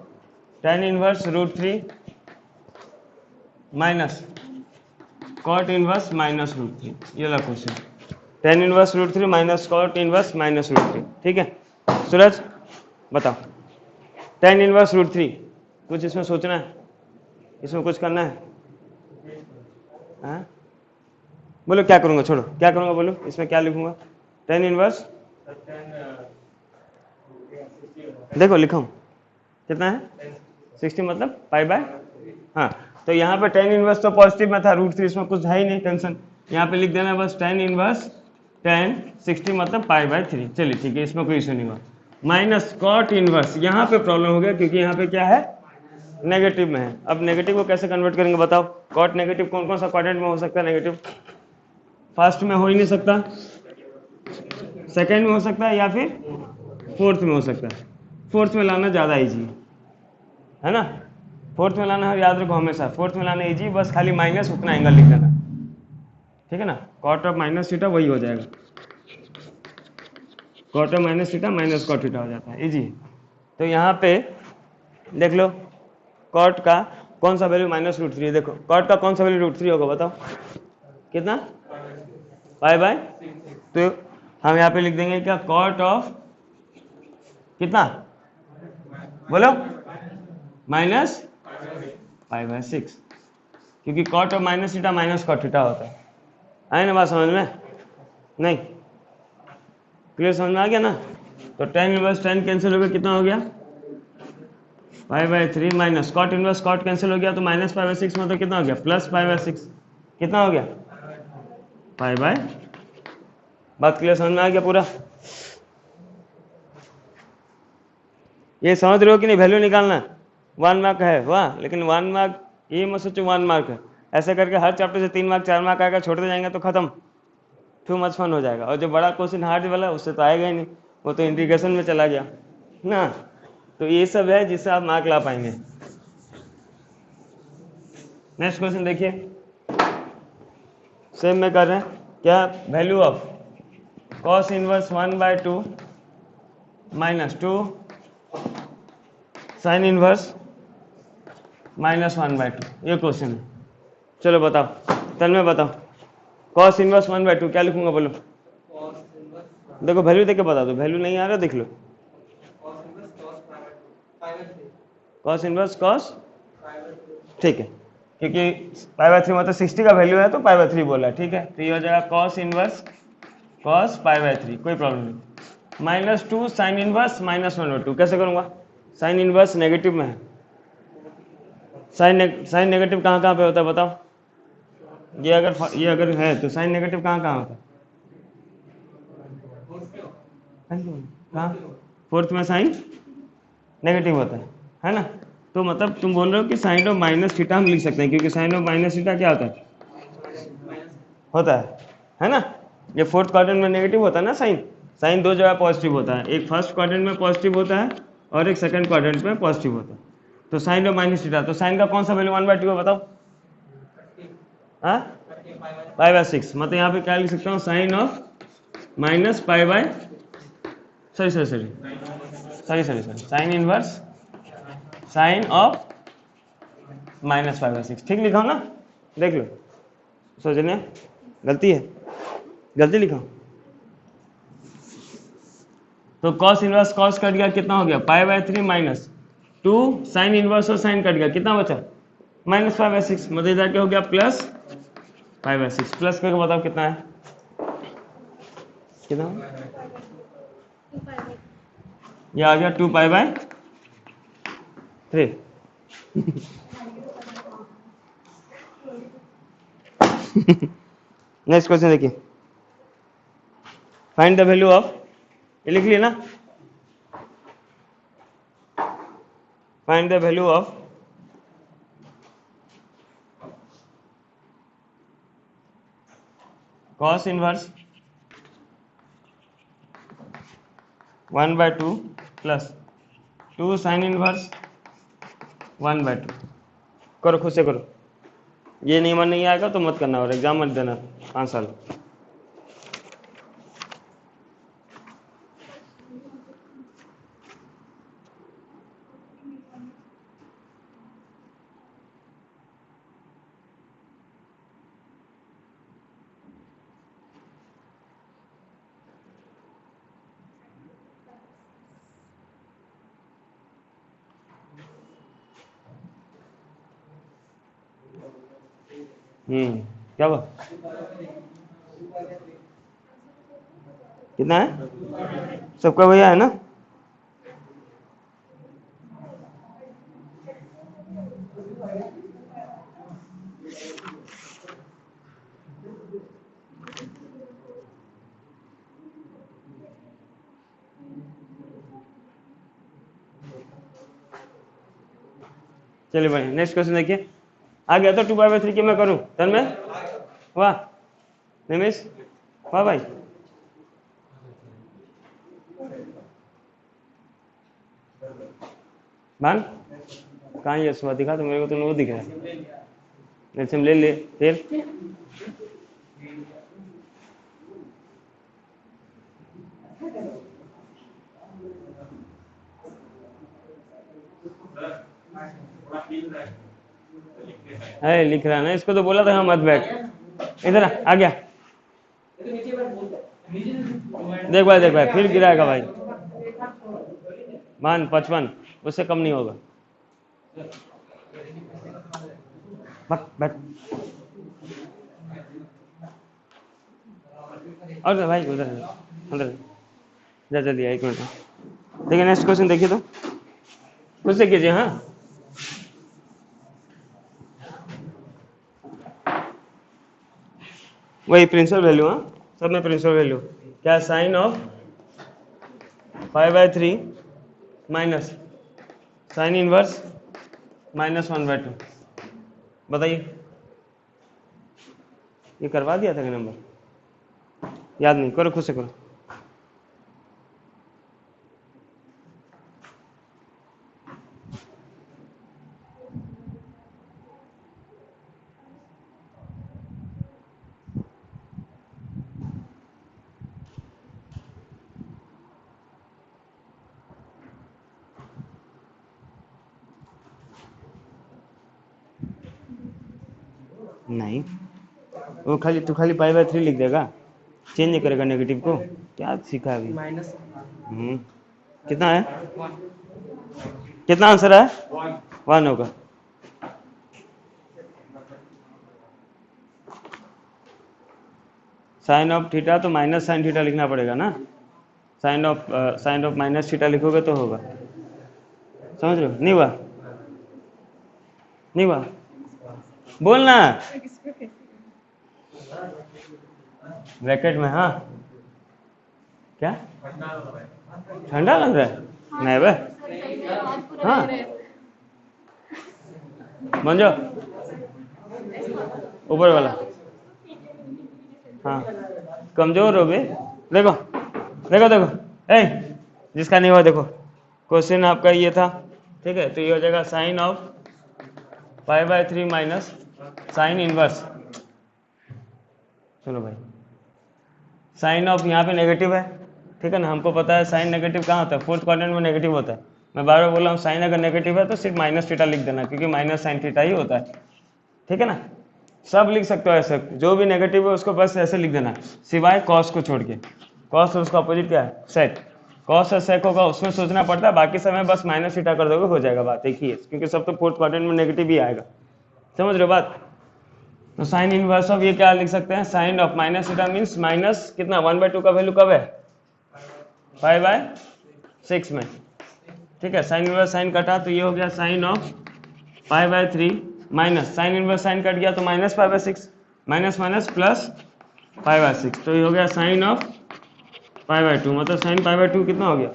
tan inverse √3 minus cot inverse minus √3, ये वाला question, tan inverse √3 minus cot inverse minus √3। ठीक है सूरज बताओ, tan इनवर्स √3, कुछ इसमें सोचना है, इसमें कुछ करना है, हाँ बोलो क्या करूंगा, छोड़ो क्या करूंगा बोलो, इसमें क्या लिखूंगा, tan इनवर्स देखो लिखा कितना है 60, मतलब π/, हाँ तो यहाँ पे tan इनवर्स तो पॉजिटिव में था, √3 इसमें कुछ है ही नहीं टेंशन, यहाँ पे लिख देना बस tan इनवर्स tan 60 मतलब π/3। चलिए ठीक है, इसमें कोई इशू नहीं हुआ, माइनस cot इनवर्स, यहाँ पे प्रॉब्लम हो गया क्योंकि यहाँ पे क्या है नेगेटिव में है। अब नेगेटिव को कैसे कन्वर्ट करेंगे बताओ, cot नेगेटिव कौन कौन सा क्वाड्रेंट में हो सकता है नेगेटिव, फर्स्ट में हो ही नहीं सकता, सेकेंड में हो सकता है, या फिर फोर्थ में हो सकता है। फोर्थ में लाना ज़्यादा ईजी है ना, फोर्थ में लाना याद रखो हमेशा, फोर्थ में लाना ईजी, बस खाली माइनस उतना एंगल लिख देना, ठीक है ना, कॉट ऑफ माइनस थीटा वही हो जाएगा, cot of minus theta minus cot theta हो जाता है, इजी। तो यहाँ पे देख लो कॉट का कौन सा वैल्यू -√3, देखो कॉट का कौन सा वैल्यू √3 होगा बताओ, कितना π/, तो हम यहाँ पे लिख देंगे क्या, कॉट ऑफ कितना बोलो -π/6, क्योंकि cot of minus theta minus cot theta होता है। आए ना बात समझ में, नहीं क्लियर, समझ में आ गया ना। तो tan इनवर्स tan कैंसिल हो गया, कितना हो गया π/3 minus cot inverse cot cancel हो गया, तो -π/6 मतलब कितना हो गया +π/6, कितना हो गया π/, बात क्लियर समझ में आ गया पूरा। ये समझ रहे हो कि नहीं, वैल्यू निकालना 1 मार्क है वाह, लेकिन 1 मार्क ये मत सोचो 1 मार्क है, ऐसे करके हर चैप्टर से 3 मार्क 4 मार्क आएगा, छोड़ते जाएंगे तो खत्म, टू मच फन हो जाएगा। और जो बड़ा क्वेश्चन हार्ड वाला उससे तो आएगा ही नहीं, वो तो इंटीग्रेशन में चला गया। ना। तो ये सब है जिससे आप मार्क ला पाएंगे। नेक्स्ट क्वेश्चन देखिए, सेम में कर रहे हैं क्या, value of cos inverse 1/2 -2 sign inverse -1/2, ये क्वेश्चन है। चलो बताओ, तन्मय बताओ, कॉस इनवर्स 1/2 क्या लिखूंगा बोलो। देखो वैल्यू देख के बता दो, वैल्यू नहीं आ रहा देख लो। कॉस इनवर्स कॉस, ठीक है, क्योंकि π/3 मतलब 60 का वैल्यू है तो π/3 बोला है, ठीक है। तो ये हो जाएगा कॉस इनवर्स कॉस π/3, कोई प्रॉब्लम नहीं। -2 साइन इनवर्स -1/2, कैसे करूंगा, साइन इनवर्स नेगेटिव में है, साइन नेगेटिव कहाँ कहाँ पे होता है बताओ। ये अगर है तो साइन नेगेटिव कहाँ कहाँ होता है, कहाँ, फोर्थ में साइन नेगेटिव होता है ना। तो मतलब तुम बोल रहे हो कि साइन ऑफ माइनस थीटा हम लिख सकते हैं, क्योंकि साइन ऑफ माइनस थीटा क्या होता है ना। ये फोर्थ क्वाड्रेंट में नेगेटिव होता है ना साइन, साइन दो जगह पॉजिटिव होता है, एक फर्स्ट क्वाड्रेंट में पॉजिटिव होता है और एक सेकंड क्वाड्रेंट में पॉजिटिव होता है। तो साइन ऑफ माइनस थीटा, तो साइन का कौन सा वैल्यू 1/2 है बताओ। हाँ, π/6, मतलब यहाँ पे क्या लिख सकता हूँ, sine of minus sorry sine inverse sine of -π/6, ठीक लिखा हूं ना, देख लो। सोचने गलती है, गलती लिखा हूं। तो कॉस इनवर्स कॉस कट गया, कितना हो गया π/3 -2 साइन इनवर्स और साइन कट गया, कितना बचा -π/6, मतलब इधर क्या हो गया प्लस π/6, प्लस करके बताओ कितना है, कितना ये आ गया 2π/3। नेक्स्ट क्वेश्चन देखिए, फाइंड द वैल्यू ऑफ, ये लिख लिया ना, find the value of cos inverse 1/2 plus 2 sign inverse 1/2। करो, खुद से करो, ये नहीं मन नहीं आएगा तो मत करना और एग्जाम मत देना 5 साल। क्या हुआ, कितना है सबका भैया है ना। चलिए बढ़िया, नेक्स्ट क्वेश्चन देखिए, आ गया तो 2π/3 की मैं करूं, तन में वाह, निमेश वाह भाई, मान कहाँ ये सुबह दिखा तो मेरे को, तो वो दिख रहा है, एलसीएम ले ले फिर। है लिख रहा है ना, इसको तो बोला था मत बैठ, इधर आ गया, देख भाई फिर गिराएगा भाई, मान 55 उससे कम नहीं होगा, बैठ और भाई उधर अंदर जा, जल्दी 1 मिनट। देखिए नेक्स्ट क्वेश्चन देखिए, तो खुद से कीजिए। हाँ, वही प्रिंसिपल वैल्यू, हाँ सब में प्रिंसिपल वैल्यू क्या, sine of π/3 minus sine inverse -1/2, बताइए। ये करवा दिया था कि नंबर याद नहीं, करो खुद से करो। नहीं, वो खाली तू खाली पाई बाय 3 लिख देगा, चेंज नहीं करेगा नेगेटिव को। क्या सीखा अभी? कितना है, कितना आंसर है? 1 होगा। साइन ऑफ थीटा तो माइनस साइन थीटा लिखना पड़ेगा ना, साइन ऑफ माइनस थीटा लिखोगे तो होगा। समझ रहे हो? नहीं हुआ? नहीं हुआ? बोलना ब्रैकेट में। हाँ क्या ठंडा लग रहा है? नहीं बे, हाँ बन जाओ ऊपर वाला। हाँ कमजोर हो बे। देखो देखो देखो, ए जिसका नहीं हुआ देखो, क्वेश्चन आपका ये था, ठीक है? तो ये हो जाएगा sine of pi by 3 minus sine inverse. चलो भाई, साइन ऑफ यहाँ पे नेगेटिव है, ठीक है ना? हमको पता है साइन नेगेटिव कहाँ होता है, फोर्थ क्वाड्रेंट में नेगेटिव होता है। मैं बार बार बोल रहा हूँ, साइन अगर नेगेटिव है तो सिर्फ माइनस थीटा लिख देना, क्योंकि माइनस साइन थीटा ही होता है, ठीक है ना? सब लिख सकते हो ऐसे, जो भी नेगेटिव है उसको बस ऐसे लिख देना, सिवाय कॉस को छोड़ के। कॉस और उसका अपोजिट क्या है? सेक। कॉस और सेक होगा, उसमें सोचना पड़ता है, बाकी समय बस माइनस थीटा कर दोगे, हो जाएगा बात एक ही है, क्योंकि सब तो फोर्थ क्वाड्रेंट में नेगेटिव ही आएगा। समझ रहे हो बात? तो साइन इनवर्स ऑफ ये क्या लिख सकते हैं, sine of minus theta means minus कितना, 1/2 का वैल्यू कब है? 5/6 में, ठीक है? साइन इनवर्स साइन कटा तो ये हो गया sine of π/3 minus sine inverse sine cut गया तो माइनस π/6, माइनस माइनस प्लस π/6, तो ये हो गया साइन ऑफ π/2, मतलब साइन π/2 कितना हो गया?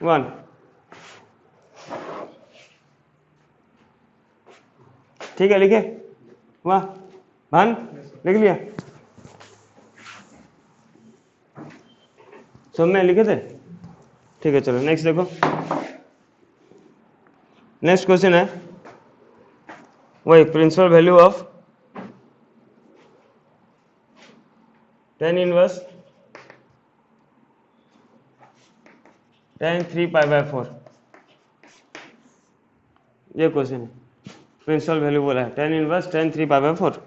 1। ठीक है, लिखे? वाह भान, लिख लिया? सब में लिखे थे? ठीक है, चलो नेक्स्ट देखो। नेक्स्ट क्वेश्चन है वही principal value of tan inverse tan 3π/4। ये क्वेश्चन है, प्रिंसिपल वैल्यू बोला है tan इनवर्स tan 3π/4।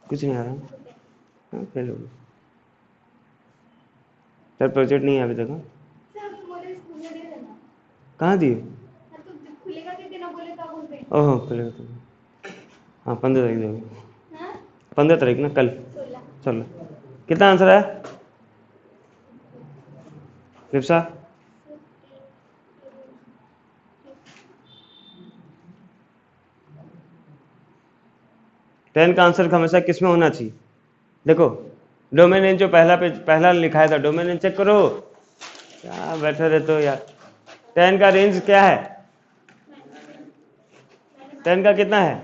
कुछ नहीं आ रहा, हाँ फेल हो गया। सर प्रोजेक्ट नहीं है अभी तक। कहाँ दिए? ओहो खुलेगा तो, हाँ 15 तारीख देंगे, 15 तारीख ना, कल। चलो कितना आंसर है लिप्सा? टेन का आंसर हमेशा किस में होना चाहिए? देखो डोमेन रेंज जो पहला लिखाया था, डोमेन रेंज चेक करो। क्या बैठे रहते हो यार? 10 का रेंज क्या है? 10 का कितना है?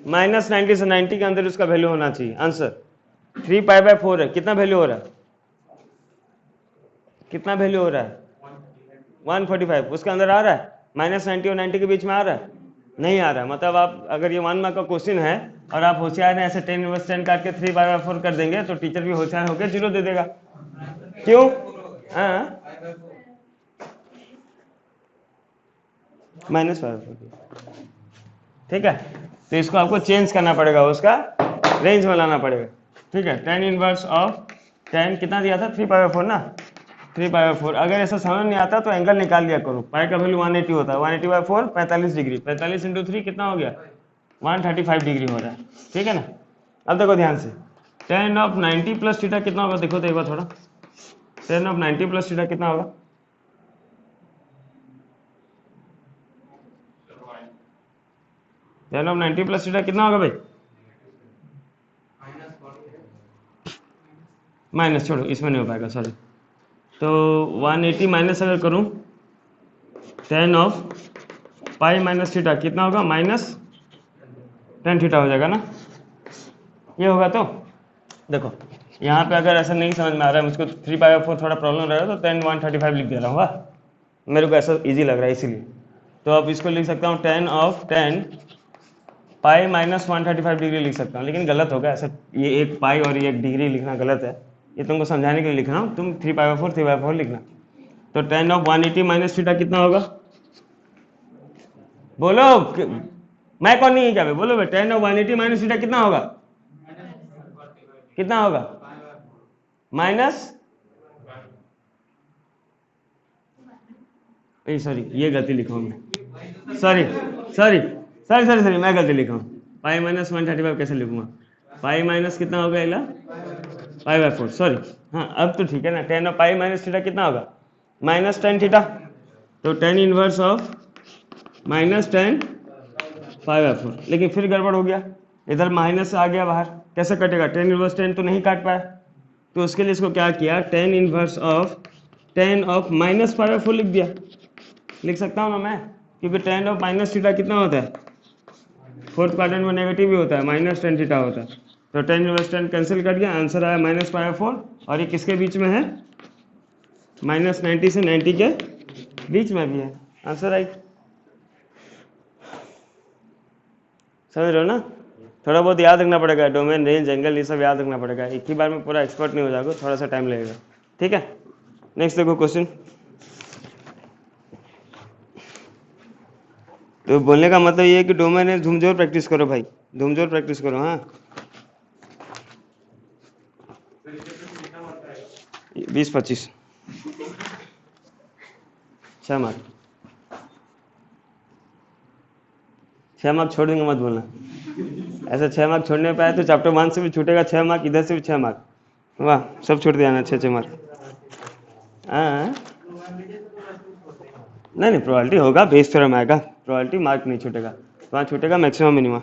-90 से 90 के अंदर उसका वैल्यू होना चाहिए। आंसर 3π/4 है। कितना वैल्यू हो रहा है? कितना वैल्यू हो रहा है? 145। उसके अंदर आ रहा है? -90 और 90 के बीच में आ रहा है? नहीं आ रहा है। मतलब आप अगर ये 1 मार्क का क्वेश्चन है और आप होशियार हैं, ऐसे 10 इनवर्स 10 काट के 3/4 कर देंगे तो टीचर भी होशियार होकर 0 दे देगा। क्यों? हाँ -5, ठीक है? तो इसको आपको चेंज करना पड़ेगा, उसका रेंज में लाना पड़ेगा, ठीक है? tan इनवर्स ऑफ 10 कितना दिया था? 3/4 ना, 3/4। अगर ऐसा समझ नहीं आता तो एंगल निकाल लिया करो। पाई का वैल्यू 180 होता है, 180/4 45 डिग्री, 45 × 3 कितना हो गया? 135 डिग्री हो रहा है, ठीक है ना? अब देखो ध्यान से, tan ऑफ 90 प्लस थीटा कितना होगा? देखो तो एक बार थोड़ा, tan ऑफ 90 प्लस थीटा कितना होगा? tan ऑफ 90 प्लस थीटा कितना होगा भाई? माइनस छोड़ो, इसमें नहीं हो पाएगा, सॉरी। तो 180 माइनस अगर करूं, tan of pi minus theta कितना होगा? -tan थीटा हो जाएगा ना? ये होगा। तो देखो यहाँ पे अगर ऐसा नहीं समझ में आ रहा है मुझको, 3/4 थोड़ा प्रॉब्लम रह रहा है, तो tan 135 लिख दे रहा हूँ, मेरे को ऐसा इजी लग रहा है इसीलिए। तो अब इसको लिख सकता हूँ tan of tan pi -135 degree लिख सकता हूँ, लेकिन गलत होगा ऐसा, ये एक पाई और ये एक डिग्री लिखना गलत है। ये तुमको समझाने के लिए लिख रहा हूँ, तुम 3/4 लिखना। तो tan ऑफ 180 माइनस थीटा कितना होगा? बोलो, मैं कौन नहीं है क्या? बोलो भाई, tan ऑफ 180 माइनस थीटा कितना होगा? कितना होगा? माइनस, सॉरी ये गलती लिखा हूँ मैं, sorry sorry sorry sorry sorry मैं गलती लिखा हूँ। पाई माइनस 135 कैसे लिखूंगा? पाई माइनस कितना होगा? इला पाई बाय 4, सॉरी। हाँ अब तो ठीक है ना। tan of pi minus theta कितना होगा? Minus tan theta. तो tan inverse of minus tan pi by 4। लेकिन फिर गड़बड़ हो गया, इधर माइनस आ गया बाहर, कैसे कटेगा? tan इनवर्स tan तो नहीं काट पाया, तो उसके लिए इसको क्या किया? tan inverse of tan of minus pi by 4 लिख दिया। लिख सकता हूँ ना मैं, क्योंकि tan ऑफ माइनस थीटा कितना होता है? फोर्थ क्वाड्रेंट में नेगेटिव भी होता है, माइनस tan थीटा होता है। तो tan इनवर्स tan कैंसिल कर दिया, आंसर आया माइनस पाई बाय 4। और ये किसके बीच में है? माइनस 90 से 90 के बीच में भी है। Answer right. समझ रहे हो ना? थोड़ा बहुत याद रखना पड़ेगा, डोमेन, रेंज, एंगल, ये सब याद रखना पड़ेगा। एक ही बार में पूरा एक्सपर्ट नहीं हो जाएगा, थोड़ा सा टाइम लगेगा। ठीक है, नेक्स्ट देखो क्वेश्चन। तो बोलने का मतलब ये है कि डोमेन है, धूमजोर प्रैक्टिस करो भाई, धूमजोर प्रैक्टिस करो। हाँ 20-25 6 मार्क, 6 मार्क छोड़ देंगे मत बोलना। ऐसा 6 मार्क छोड़ने पाए तो चैप्टर 1 से भी छूटेगा 6 मार्क, इधर से भी 6 मार्क। वाह, सब छोड़ दिया ना 6-6 मार्क। हाँ नहीं प्रोबेबिलिटी होगा, बेस थ्योरम आएगा, प्रोबेबिलिटी मार्क नहीं छूटेगा, वहाँ छूटेगा मैक्सिमम मिनिमम।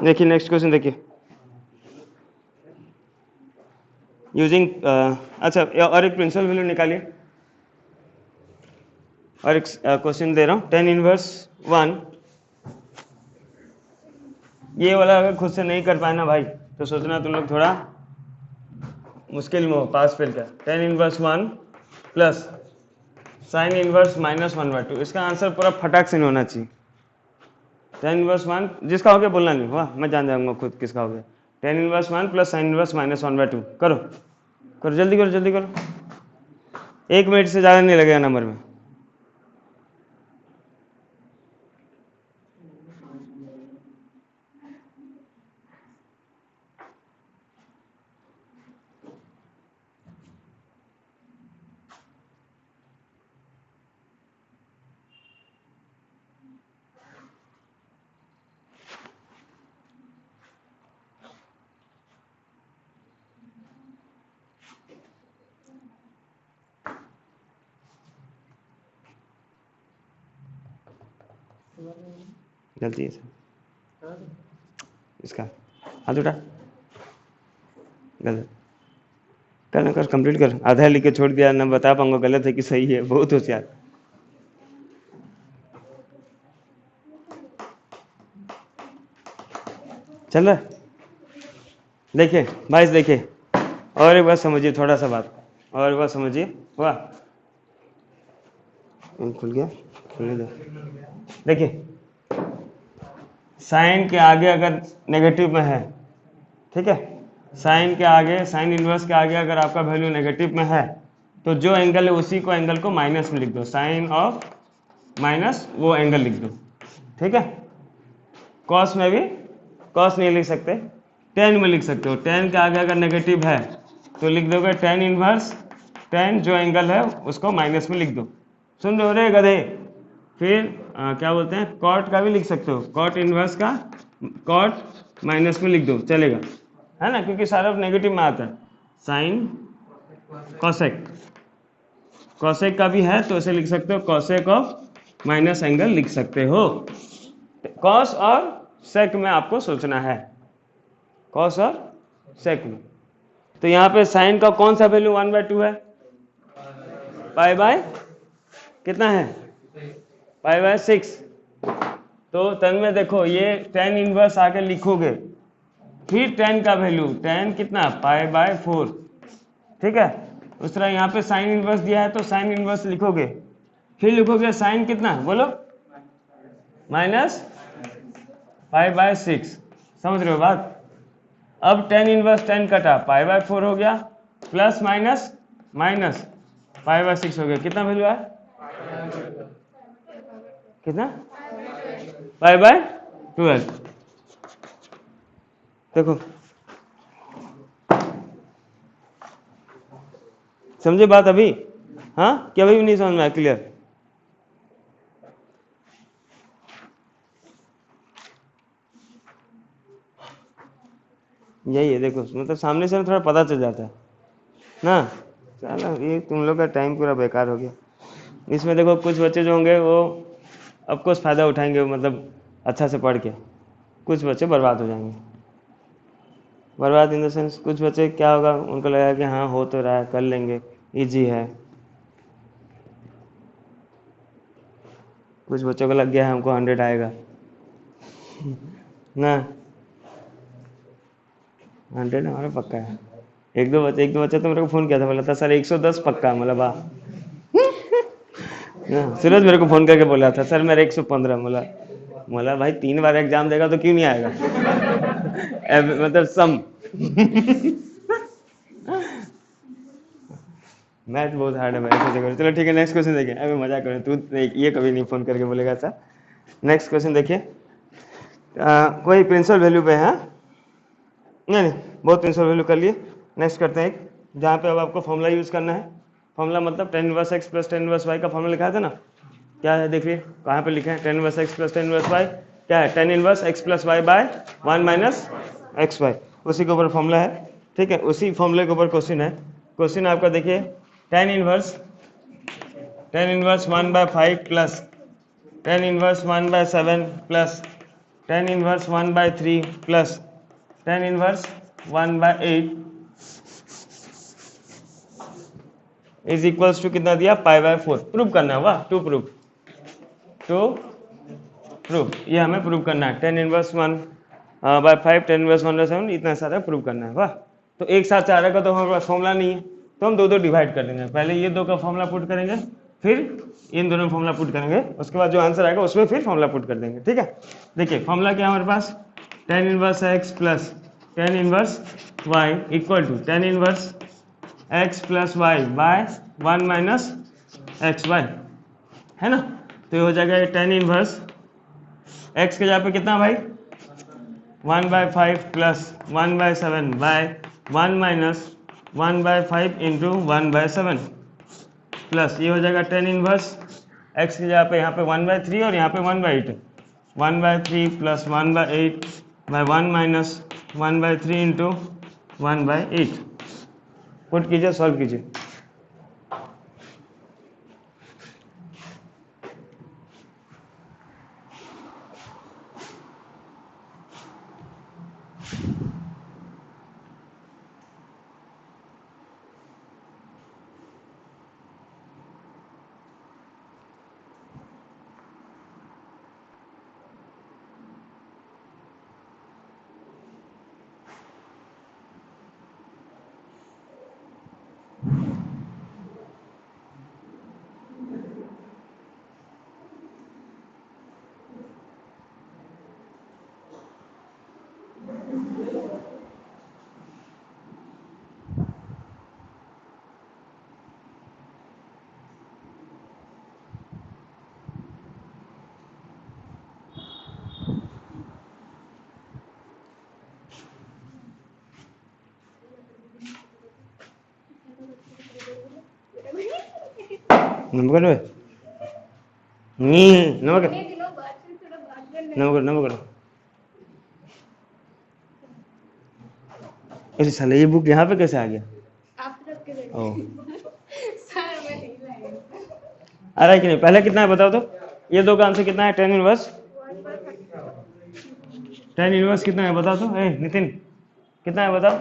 देखिए नेक्स्ट क्वेश्चन देखिए। यूजिंग अच्छा, और एक प्रिंसिपल वैल्यू निकालिए। और एक क्वेश्चन दे रहा हूँ, tan इनवर्स 1, ये वाला अगर खुद से नहीं कर पाए ना भाई तो सोचना तुम लोग थोड़ा मुश्किल में हो पास फेल का। tan inverse 1 plus sine inverse minus 1/2, इसका आंसर पूरा फटाक से नहीं होना चाहिए। tan इनवर्स 1 जिसका हो गया बोलना नहीं, वाह मैं जान जाऊंगा खुद किसका हो गया। tan inverse 1 plus sine inverse minus 1/2, करो करो जल्दी करो जल्दी करो, 1 मिनट से ज़्यादा नहीं लगेगा नंबर में। जल्दी है इसका हाथ उठा, गलत कर कर कंप्लीट कर, आधा लिख के छोड़ दिया ना, बता पाऊंगा गलत है कि सही है, बहुत होशियार। चल रहा देखिए भाई, देखिए और एक बात समझिए, थोड़ा सा बात और एक बात समझिए। वाह खुल गया, खुलने दो। देखिए साइन के आगे अगर नेगेटिव में है, ठीक है, साइन के आगे, साइन इनवर्स के आगे अगर आपका वैल्यू नेगेटिव में है तो जो एंगल है उसी को एंगल को माइनस में लिख दो, साइन ऑफ माइनस वो एंगल लिख दो। ठीक है, कॉस में भी कॉस नहीं लिख सकते, टेन में लिख सकते हो। टेन के आगे अगर नेगेटिव है तो लिख दोगे टेन इनवर्स, टेन जो एंगल है उसको माइनस में लिख दो। सुन रहे हो रे गधे? फिर क्या बोलते हैं, कॉट का भी लिख सकते हो, कॉट इनवर्स का कॉट माइनस में लिख दो, चलेगा, है ना, क्योंकि सारा नेगेटिव में आता है। साइन कॉसेक, कॉसेक का भी है तो इसे लिख सकते हो कॉसेक ऑफ माइनस एंगल लिख सकते हो। कॉस और सेक में आपको सोचना है, कॉस और सेक में। तो यहाँ पे साइन का कौन सा वैल्यू 1/2 है? पाई बाय कितना है? Pi by 6। तो तन में देखो ये tan इनवर्स आके लिखोगे, फिर tan का वैल्यू, tan कितना? Pi by 4। ठीक है, उस तरह यहाँ पे साइन इनवर्स दिया है तो साइन इनवर्स लिखोगे, फिर लिखोगे साइन कितना, बोलो, माइनस पाई बाय 6। समझ रहे हो बात? अब tan इनवर्स tan कटा, पाई बाय 4 हो गया, प्लस माइनस माइनस 5/6 हो गया, कितना वैल्यू आया, कितना 5/12। देखो समझे बात अभी, हाँ क्या अभी भी नहीं समझ में आया, क्लियर। यही है देखो, मतलब सामने से थोड़ा पता चल जाता है ना। चलो ये तुम लोग का टाइम पूरा बेकार हो गया। इसमें देखो कुछ बच्चे जो होंगे वो ऑफकोर्स फ़ायदा उठाएंगे, मतलब अच्छा से पढ़ के, कुछ बच्चे बर्बाद हो जाएंगे। बर्बाद इन द सेंस, कुछ बच्चे क्या होगा, उनको लगेगा कि हाँ हो तो रहा है, कर लेंगे, इजी है। कुछ बच्चों को लग गया है हमको 100 आएगा ना, 100 हमारा पक्का है। एक दो बच्चे तो मेरे को फ़ोन किया था, बोला था सर 110 पक्का, मतलब वाह। सूरज मेरे को फ़ोन करके बोला था सर मेरा 115, बोला भाई 3 बार एग्जाम देगा तो क्यों नहीं आएगा मतलब सम मैथ बहुत हार्ड है भाई, ऐसे करो। चलो ठीक है, नेक्स्ट क्वेश्चन देखिए। अभी मजा करो, तू ये कभी नहीं फ़ोन करके बोलेगा सर। नेक्स्ट क्वेश्चन देखिए, कोई प्रिंसिपल वैल्यू पे है, नहीं बहुत प्रिंसिपल वैल्यू कर लिए। नेक्स्ट करते हैं एक, जहाँ पे अब आपको फॉर्मूला यूज़ करना है। फॉर्मूला मतलब tan inverse x plus tan inverse y का फॉर्मूला लिखा था ना, क्या है देखिए कहाँ पे लिखे हैं, tan inverse x plus tan inverse y क्या है, tan inverse x plus y by 1 minus x y, उसी के ऊपर फॉर्मूला है। ठीक है, उसी फॉर्मूले के ऊपर क्वेश्चन है। क्वेश्चन आपका देखिए, tan inverse 1/5 plus tan inverse 1/7 plus tan inverse 1/3 plus tan inverse 1/8 is equals to कितना दिया, π/4। प्रूव करना है, वाह, टू प्रूव ये हमें प्रूव करना है। tan इनवर्स 1/5 tan इनवर्स 1/7 इतना सारा प्रूव करना है, वाह। तो एक साथ चार का तो हमारे पास फॉर्मूला नहीं है, तो हम दो डिवाइड कर देंगे। पहले ये दो का फॉर्मूला पुट करेंगे, फिर इन दोनों फॉर्मूला पुट करेंगे, उसके बाद जो आंसर आएगा उसमें फिर फॉर्मूला पुट कर देंगे। ठीक है, देखिए फॉर्मूला क्या है हमारे पास, tan inverse x plus tan inverse y equal to tan inverse x plus Y by 1 minus x y, है ना। तो ये हो जाएगा tan इनवर्स x के जगह पे कितना भाई, 1/5 plus 1/7 by 1 minus 1/5 into 1/7 plus ये हो जाएगा tan इनवर्स x की जगह पे यहाँ पे 1/3 और यहाँ पे 1/8, 1/3 plus 1/8 by 1 minus 1/3 into 1/8। Put कीजिए, सॉल्व कीजिए। नंबर नंबर नंबर नंबर अरे साले ये बुक यहाँ पे कैसे आ गया, ओ आ रहा है कि नहीं, पहले कितना है बताओ तो, ये दो का आंसर कितना है, tan इनवर्स, tan इनवर्स कितना है बताओ तो, नितिन कितना है बताओ।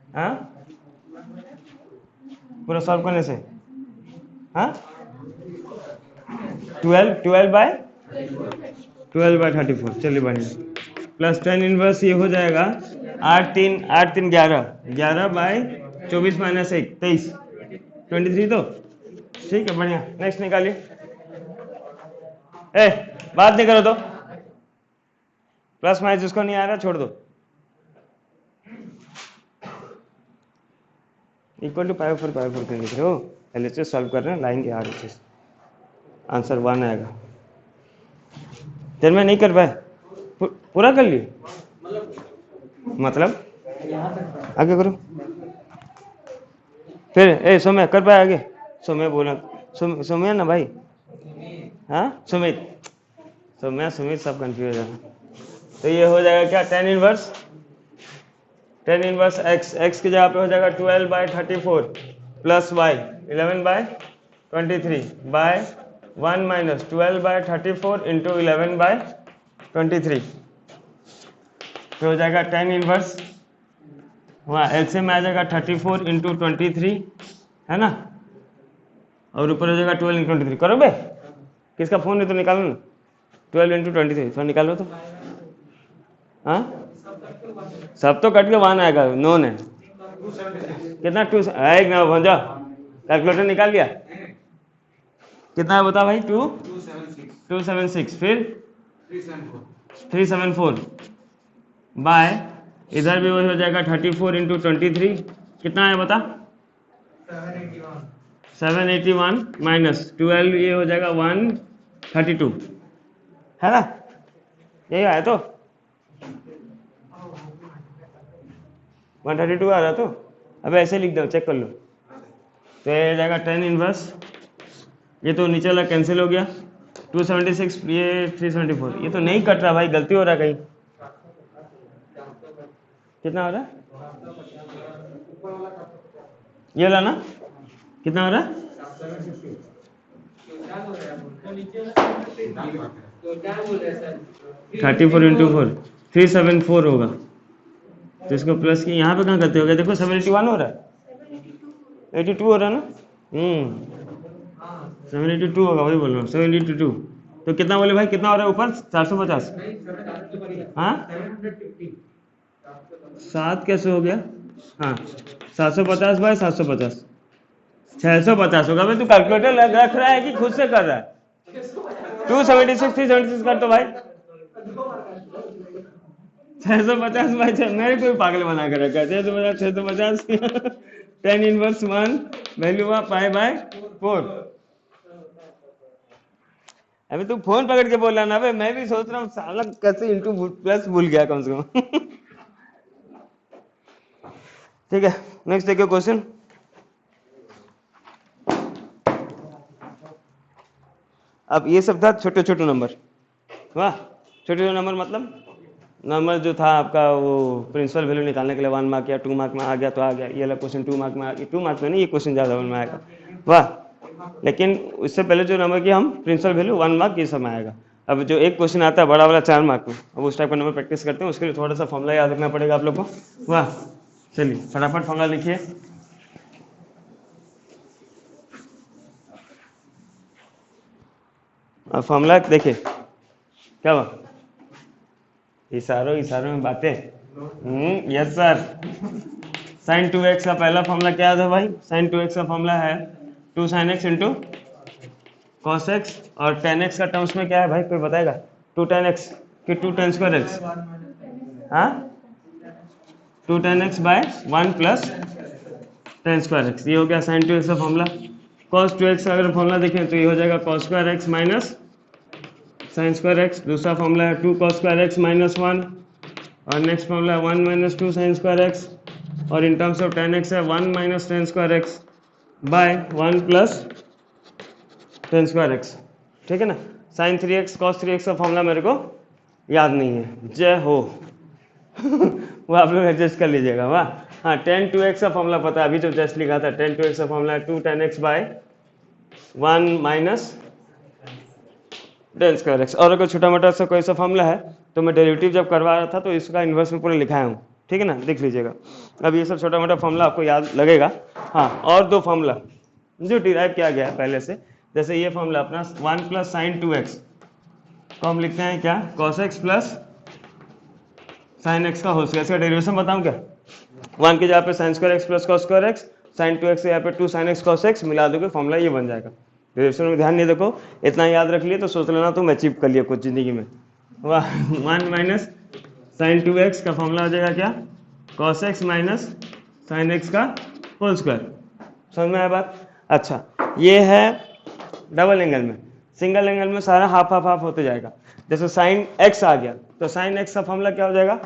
हाँ पूरा सॉल्व करने से, हाँ 12/34, चलिए बढ़िया। प्लस tan इनवर्स ये हो जाएगा 8 3 11/24 माइनस 1 23 23, तो ठीक है बढ़िया। नेक्स्ट निकालिए, बात नहीं करो तो, प्लस माइनस जिसको नहीं आ रहा छोड़ दो। इक्वल टू पाई फोर क्यों लिख रहे हो? LHS सॉल्व कर रहे हैं, लाएंगे RHS, आंसर 1 आएगा। चल मैं नहीं कर पाया, पूरा कर लिए मतलब आगे करो फिर। ए सौम्य कर पाया आगे? सौम्य बोला, सौम्य ना भाई, हाँ सुमित, सौम्या सुमित सब कंफ्यूज है। तो ये हो जाएगा क्या, tan इनवर्स x की जगह पे हो जाएगा 12/34 plus y 11/23 by 1 minus 12/34 into 11/23। फिर हो जाएगा tan इनवर्स, वहाँ एलसीएम आ जाएगा 34 इंटू 23 है ना, और ऊपर हो जाएगा 12 इंटू 23। करो बे, किसका फोन है तो निकालो ना, 12 इंटू 23 थोड़ा निकालो तो। हाँ सब तो कट के 1 आएगा, नोन है कितना, 2 एक ना भंजा कैलकुलेटर निकाल लिया, कितना है बता भाई, 276 फिर 374 बाय, इधर भी वही हो जाएगा 34 इंटू 23, कितना है बता, 781 माइनस 12, ये हो जाएगा 132 है ना, यही आया तो 132 आ रहा तो, अब ऐसे लिख दो चेक कर लो। तो ये जाएगा tan इनवर्स, ये तो नीचे वाला कैंसिल हो गया, 276 ये 374, ये तो नहीं कट रहा भाई, गलती हो रहा है कहीं, कितना हो रहा है ये वाला ना, कितना हो रहा है 34 इंटू 4 374 होगा, तो इसको प्लस की यहाँ पे कहाँ करते हो गए, देखो 781 हो रहा है, 82 हो रहा है ना, 782 होगा, वही बोल रहा हूँ 782। तो कितना बोले भाई, कितना हो रहा है ऊपर 450, हाँ 7 कैसे हो गया, हाँ 750 बाय 750 650 होगा भाई, तू कैलकुलेटर रख रहा है कि खुद से कर रहा है, 276 376 कर तो भाई, 650 बाई 6, मेरे कोई पागल बना कर रखा है, 650 tan इनवर्स 1 वैल्यू हुआ पाई बाय 4। अभी तू फोन पकड़ के बोल रहा ना भाई, मैं भी सोच रहा हूँ साला कैसे इंटू प्लस भूल गया कम से कम। ठीक है, नेक्स्ट देखिए क्वेश्चन। अब ये सब था छोटे छोटे नंबर, वाह छोटे छोटे नंबर मतलब नंबर जो था आपका वो प्रिंसिपल वैल्यू निकालने के लिए 1 मार्क या 2 मार्क में आ गया तो आ गया, ये वाला क्वेश्चन 2 मार्क में आ गया, 2 मार्क में नहीं, ये क्वेश्चन ज़्यादा में आएगा, वाह। लेकिन उससे पहले जो नंबर की हम प्रिंसिपल वैल्यू 1 मार्क ये सब में आएगा। अब जो एक क्वेश्चन आता है बड़ा वाला 4 मार्क में, अब उस टाइप का नंबर प्रैक्टिस करते हैं, उसके लिए थोड़ा सा फॉर्मूला याद रखना पड़ेगा आप लोग को, वाह। चलिए फटाफट फॉर्मूला लिखिए, फॉर्मूला देखिए क्या हुआ, इशारों में बातें, यस सर। sin 2x का पहला फॉर्मूला क्या था भाई, sin 2x का फॉर्मूला है 2 sin x into cos x, और tan x का टर्म्स में क्या है भाई, कोई बताएगा, 2 tan x कि 2 tan स्क्वायर x, हाँ 2 tan x by 1 plus tan square x, ये हो गया sin 2x का फॉर्मूला। cos 2x का अगर फॉर्मूला देखें तो ये हो जाएगा cos square x minus sin square x, दूसरा फॉर्मूला है 2 cos स्क्वायर x माइनस 1, और नेक्स्ट फॉर्मूला है 1 माइनस 2 sin स्क्वायर x, और in terms of tan x है 1 minus tan square x by 1 plus tan square x, ठीक है ना। sin 3x cos 3x का फॉर्मूला मेरे को याद नहीं है, जय हो। वो आप लोग एडजस्ट कर लीजिएगा, वाह। हाँ tan 2x का फॉर्मूला पता है, अभी जो जस्ट लिखा था, tan 2x का फॉर्मूला है 2 tan x by 1 minus tan square x, और अगर छोटा मोटा सा कोई सा फॉर्मूला है तो मैं डेरिवेटिव जब करवा रहा था तो इसका इन्वर्स में पूरा लिखाया हूँ, ठीक है ना, देख लीजिएगा। अब ये सब छोटा मोटा फॉर्मूला आपको याद लगेगा। हाँ और दो फॉर्मूला जो डिराइव किया गया है पहले से, जैसे ये फॉर्मूला अपना 1 प्लस साइन 2x को हम लिखते हैं क्या, cos x plus sine x का होल स्क्वायर, इसका डेरिवेशन बताऊँ क्या, 1 की जगह पे sine square x plus cos square x, sine 2x यहाँ पे 2 साइन x cos x मिला दोगे फॉर्मूला ये बन जाएगा। डेरिवेशन में ध्यान नहीं, देखो इतना याद रख लिए तो सोच लेना तुम अचीव कर लिया कुछ जिंदगी में, वाह। 1 माइनस साइन 2x का फॉर्मूला हो जाएगा क्या, cos x minus sine x का होल स्क्वायर। समझ में आया बात? अच्छा, ये है डबल एंगल में। सिंगल एंगल में सारा हाफ हाफ हाफ होते जाएगा। जैसे साइन एक्स आ गया तो साइन एक्स का फॉर्मूला क्या हो जाएगा,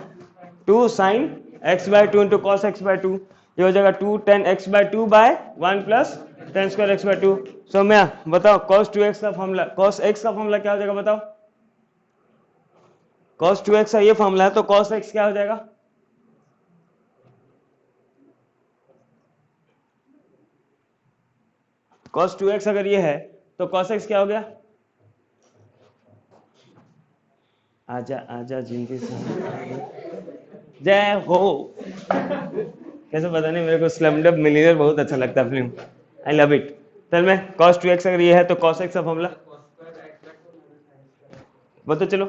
2 sine x by 2 into cos x by 2। ये हो जाएगा 2 tan x by 2 by 1 plus tan square x by 2। Saumya बताओ कॉस 2x का फॉर्मूला, कॉस x का फॉर्मूला क्या हो जाएगा बताओ? कॉस 2x का ये फॉर्मूला है तो कॉस x क्या हो जाएगा? cos 2x अगर ये है तो cos x क्या हो गया? आजा आजा जिंदगी से जय हो। कैसे पता नहीं, मेरे को स्लमडॉग मिलियनेयर बहुत अच्छा लगता है फिल्म, आई लव इट। चल मैं cos 2x अगर ये है तो cos x का फॉर्मूला बताओ चलो,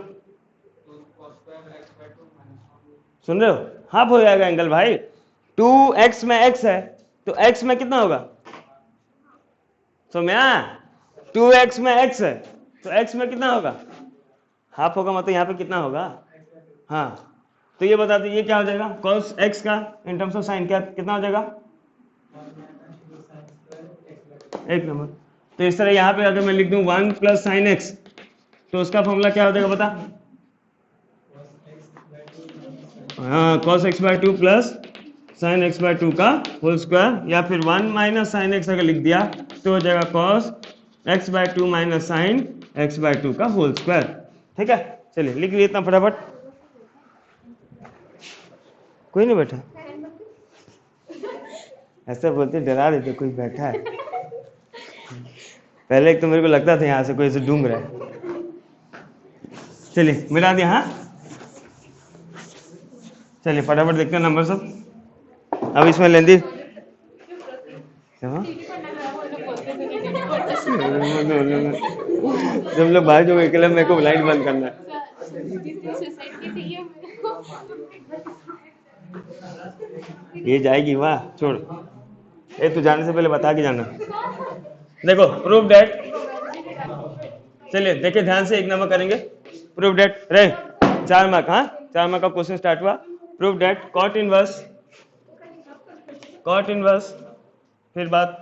सुन रहे हो? हाफ हो जाएगा एंगल भाई। 2x में x है तो x में कितना होगा? सौम्या 2x में x है तो x में कितना होगा? हाफ होगा, मतलब यहाँ पे कितना होगा? हाँ, तो ये बता दीजिए क्या हो जाएगा cos x का इन टर्म्स ऑफ साइन क्या कितना हो जाएगा? एक नंबर। तो इस तरह यहाँ पे अगर मैं लिख दूं 1 प्लस साइन एक्स तो उसका फॉर्मूला क्या हो जाएगा बता? हाँ, cos x by 2 plus sine x by 2 का होल स्क्वायर, या फिर 1 माइनस साइन एक्स अगर लिख दिया तो हो जाएगा cos x by 2 minus sine x by 2 का होल स्क्वायर। ठीक है, चलिए लिख लिए इतना फटाफट। कोई नहीं बैठा? ऐसा बोलते डरा देते कोई बैठा है। पहले एक तो मेरे को लगता था यहाँ से कोई ऐसे ढूंढ रहा है। चलिए मिला दिया। हाँ चलिए फटाफट देखते हैं नंबर सब। अब इसमें लेंदी जब लोग बाहर जो अकेले मेरे को लाइट बंद करना है। ये जाएगी वाह, छोड़। ए तू जाने से पहले बता के जाना। देखो प्रूफ डेट, चलिए देखिए ध्यान से, एक नंबर करेंगे। प्रूफ डेट रे 4 मार्क। हाँ 4 मार्क का क्वेश्चन स्टार्ट हुआ। प्रूफ डेट कॉट इनवर्स, फिर बात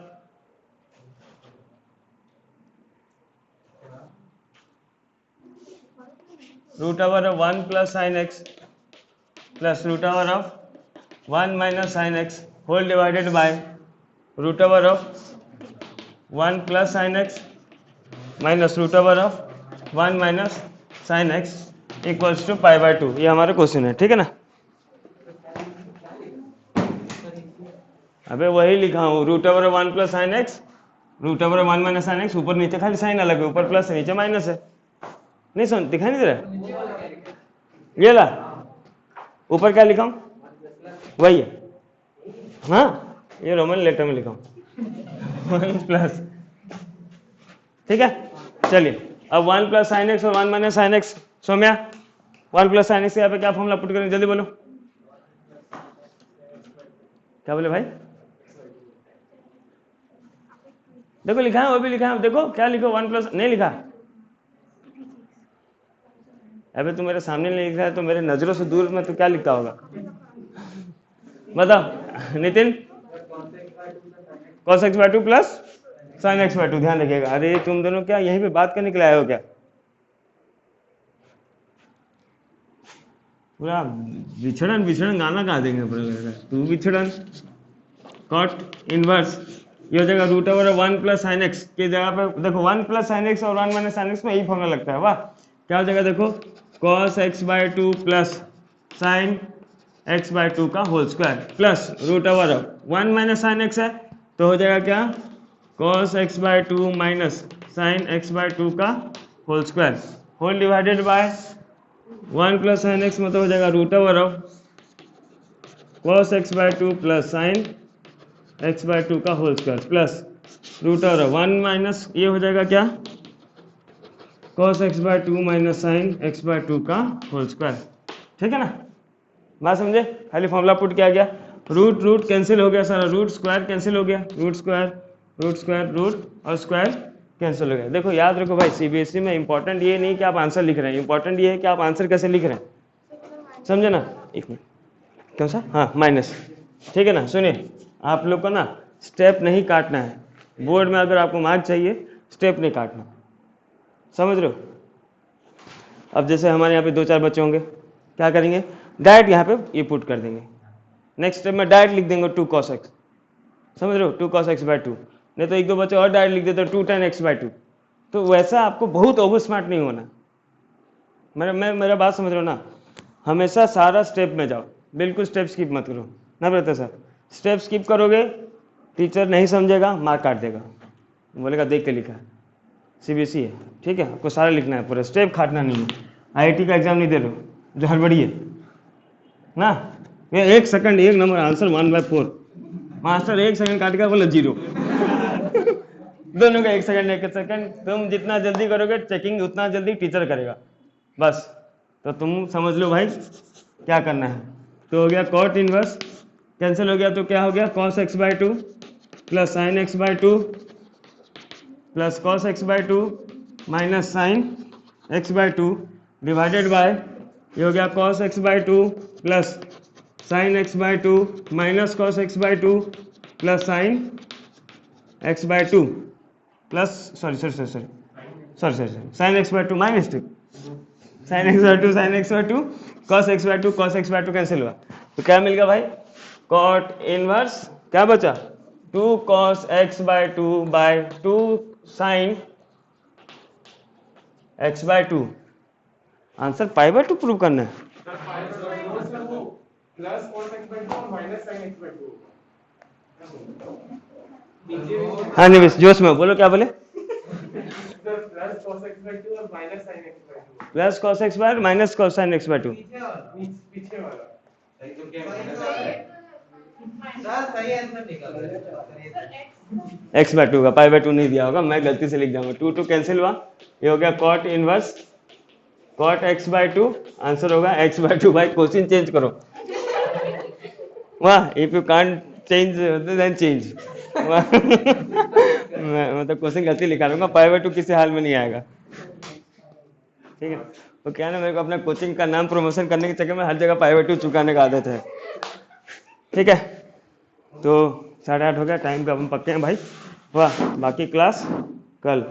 root over of 1 plus sine x plus root over of 1 minus sine x whole divided by root over of 1 plus sine x minus root over of 1 minus sine x equals to pi by 2। ये हमारा क्वेश्चन है, ठीक है ना? अबे वही लिखा हूँ, root over 1 plus sine x, root over 1 minus sine x, ऊपर नीचे खाली साइन अलग है, ऊपर प्लस है नीचे माइनस है। नहीं सुन, दिखाई नहीं दे रहा? ये ला ऊपर क्या लिखा हूँ वही है। हाँ ये रोमन लेटर में लिखा हूँ 1 प्लस, ठीक है। चलिए अब 1 प्लस साइन एक्स और 1 minus sine x. Saumya 1 plus sine x यहाँ पे क्या फॉर्मूला पुट करेंगे, जल्दी बोलो। क्या बोले भाई? देखो लिखा है, वो भी लिखा है, देखो क्या लिखो, 1 प्लस नहीं लिखा। अबे तू मेरे सामने नहीं लिख रहा है तो मेरे नजरों से दूर में तो क्या लिखता होगा बताओ Nitin? cos x by 2 plus sine x by 2। ध्यान रखिएगा। अरे तुम दोनों क्या यहीं पे बात करने के लिए आए हो क्या? पूरा विछड़न गाना गा देंगे पूरा। तू विछड़न कॉट इनवर्स, ये हो जाएगा root over 1 plus sine x की जगह पे देखो 1 प्लस साइन एक्स और 1 माइनस साइन एक्स में यही फॉर्मूला लगता है। वाह, क्या हो जाएगा देखो, cos x by 2 plus sine x by 2 का whole square plus root over 1 minus sine x है तो हो जाएगा क्या, cos x by 2 minus sine x by 2 का whole square whole divided by 1 plus sine x, मतलब हो जाएगा root over cos x by 2 plus sine x by 2 का whole square plus root over 1 minus ये हो जाएगा क्या, cos x by 2 minus sine x by 2 का होल स्क्वायर। ठीक है ना, बात समझे? खाली फॉर्मूला पुट किया गया, रूट रूट कैंसिल हो गया सारा, रूट स्क्वायर कैंसिल हो गया, रूट स्क्वायर रूट और स्क्वायर कैंसिल हो गया। देखो याद रखो भाई, सीबीएसई में इंपॉर्टेंट ये नहीं कि आप आंसर लिख रहे हैं, इंपॉर्टेंट ये है कि आप आंसर कैसे लिख रहे हैं। समझे ना? एक मिनट, कौन सा? हाँ माइनस, ठीक है ना। सुनिए आप लोग को ना स्टेप नहीं काटना है, बोर्ड में अगर आपको मार्क चाहिए स्टेप नहीं काटना, समझ रहे हो। अब जैसे हमारे यहाँ पे 2-4 बच्चे होंगे, क्या करेंगे, डायरेक्ट यहाँ पे ये पुट कर देंगे, नेक्स्ट स्टेप में डायरेक्ट लिख देंगे 2 cos x, समझ रहे हो, 2 cos x by 2। नहीं तो 1-2 बच्चे और डायरेक्ट लिख देते 2 tan x by 2। तो वैसा आपको बहुत ओवर स्मार्ट नहीं होना, मेरा बात समझ रहे हो ना। हमेशा सारा स्टेप में जाओ, बिल्कुल स्टेप स्किप मत करो ना बेटा सर। स्टेप स्किप करोगे टीचर नहीं समझेगा, मार्क काट देगा, बोलेगा देख के लिखा है, CBSE है, ठीक है। आपको सारा लिखना है, पूरा स्टेप काटना नहीं है। IIT का एग्जाम नहीं दे लो जो हड़बड़ी है ना, ये 1 second 1 number answer 1/4, master 1 second काट के बोला 0 दोनों का 1 सेकंड 1 सेकंड। तुम जितना जल्दी करोगे चेकिंग उतना जल्दी टीचर करेगा, बस। तो तुम समझ लो भाई क्या करना है। तो हो गया cot इनवर्स, कैंसिल हो गया तो क्या हो गया, cos x by 2 plus sin x by 2 plus cos x by 2 minus sin x by 2 divided by, ये हो गया cos x by 2 plus sin x by 2 minus cos x by 2 plus sin x by 2 plus sorry sin x by 2 minus sin x by 2 sin x by 2 cos x by 2 cos x by 2 cancel हुआ, तो क्या मिल गया भाई, cot इनवर्स क्या बचा, 2 cos x by 2 by 2 sin x by 2। Answer pi by 2 prove करना है। हाँ निवेश जोश में बोलो, क्या बोले, plus cos x by minus cos sin x by 2। x by 2 का पाई बाय 2 नहीं दिया होगा, मैं गलती से लिख जाऊंगा, 2 कैंसिल हुआ, ये हो गया cot inverse cot x by 2, answer होगा x by 2। भाई क्वेश्चन चेंज करो, वाह, if you can't change then change. मैं मतलब क्वेश्चन गलती लिखा दूंगा, पाई बाय 2 किसी हाल में नहीं आएगा, ठीक है। तो क्या ना, मेरे को अपना कोचिंग का नाम प्रमोशन करने के चक्कर में हर जगह पाई बाय 2 चुकाने का आदत है, ठीक है। तो 8:30 हो गया, टाइम पे अपन पक्के हैं भाई, वाह। बाकी क्लास कल।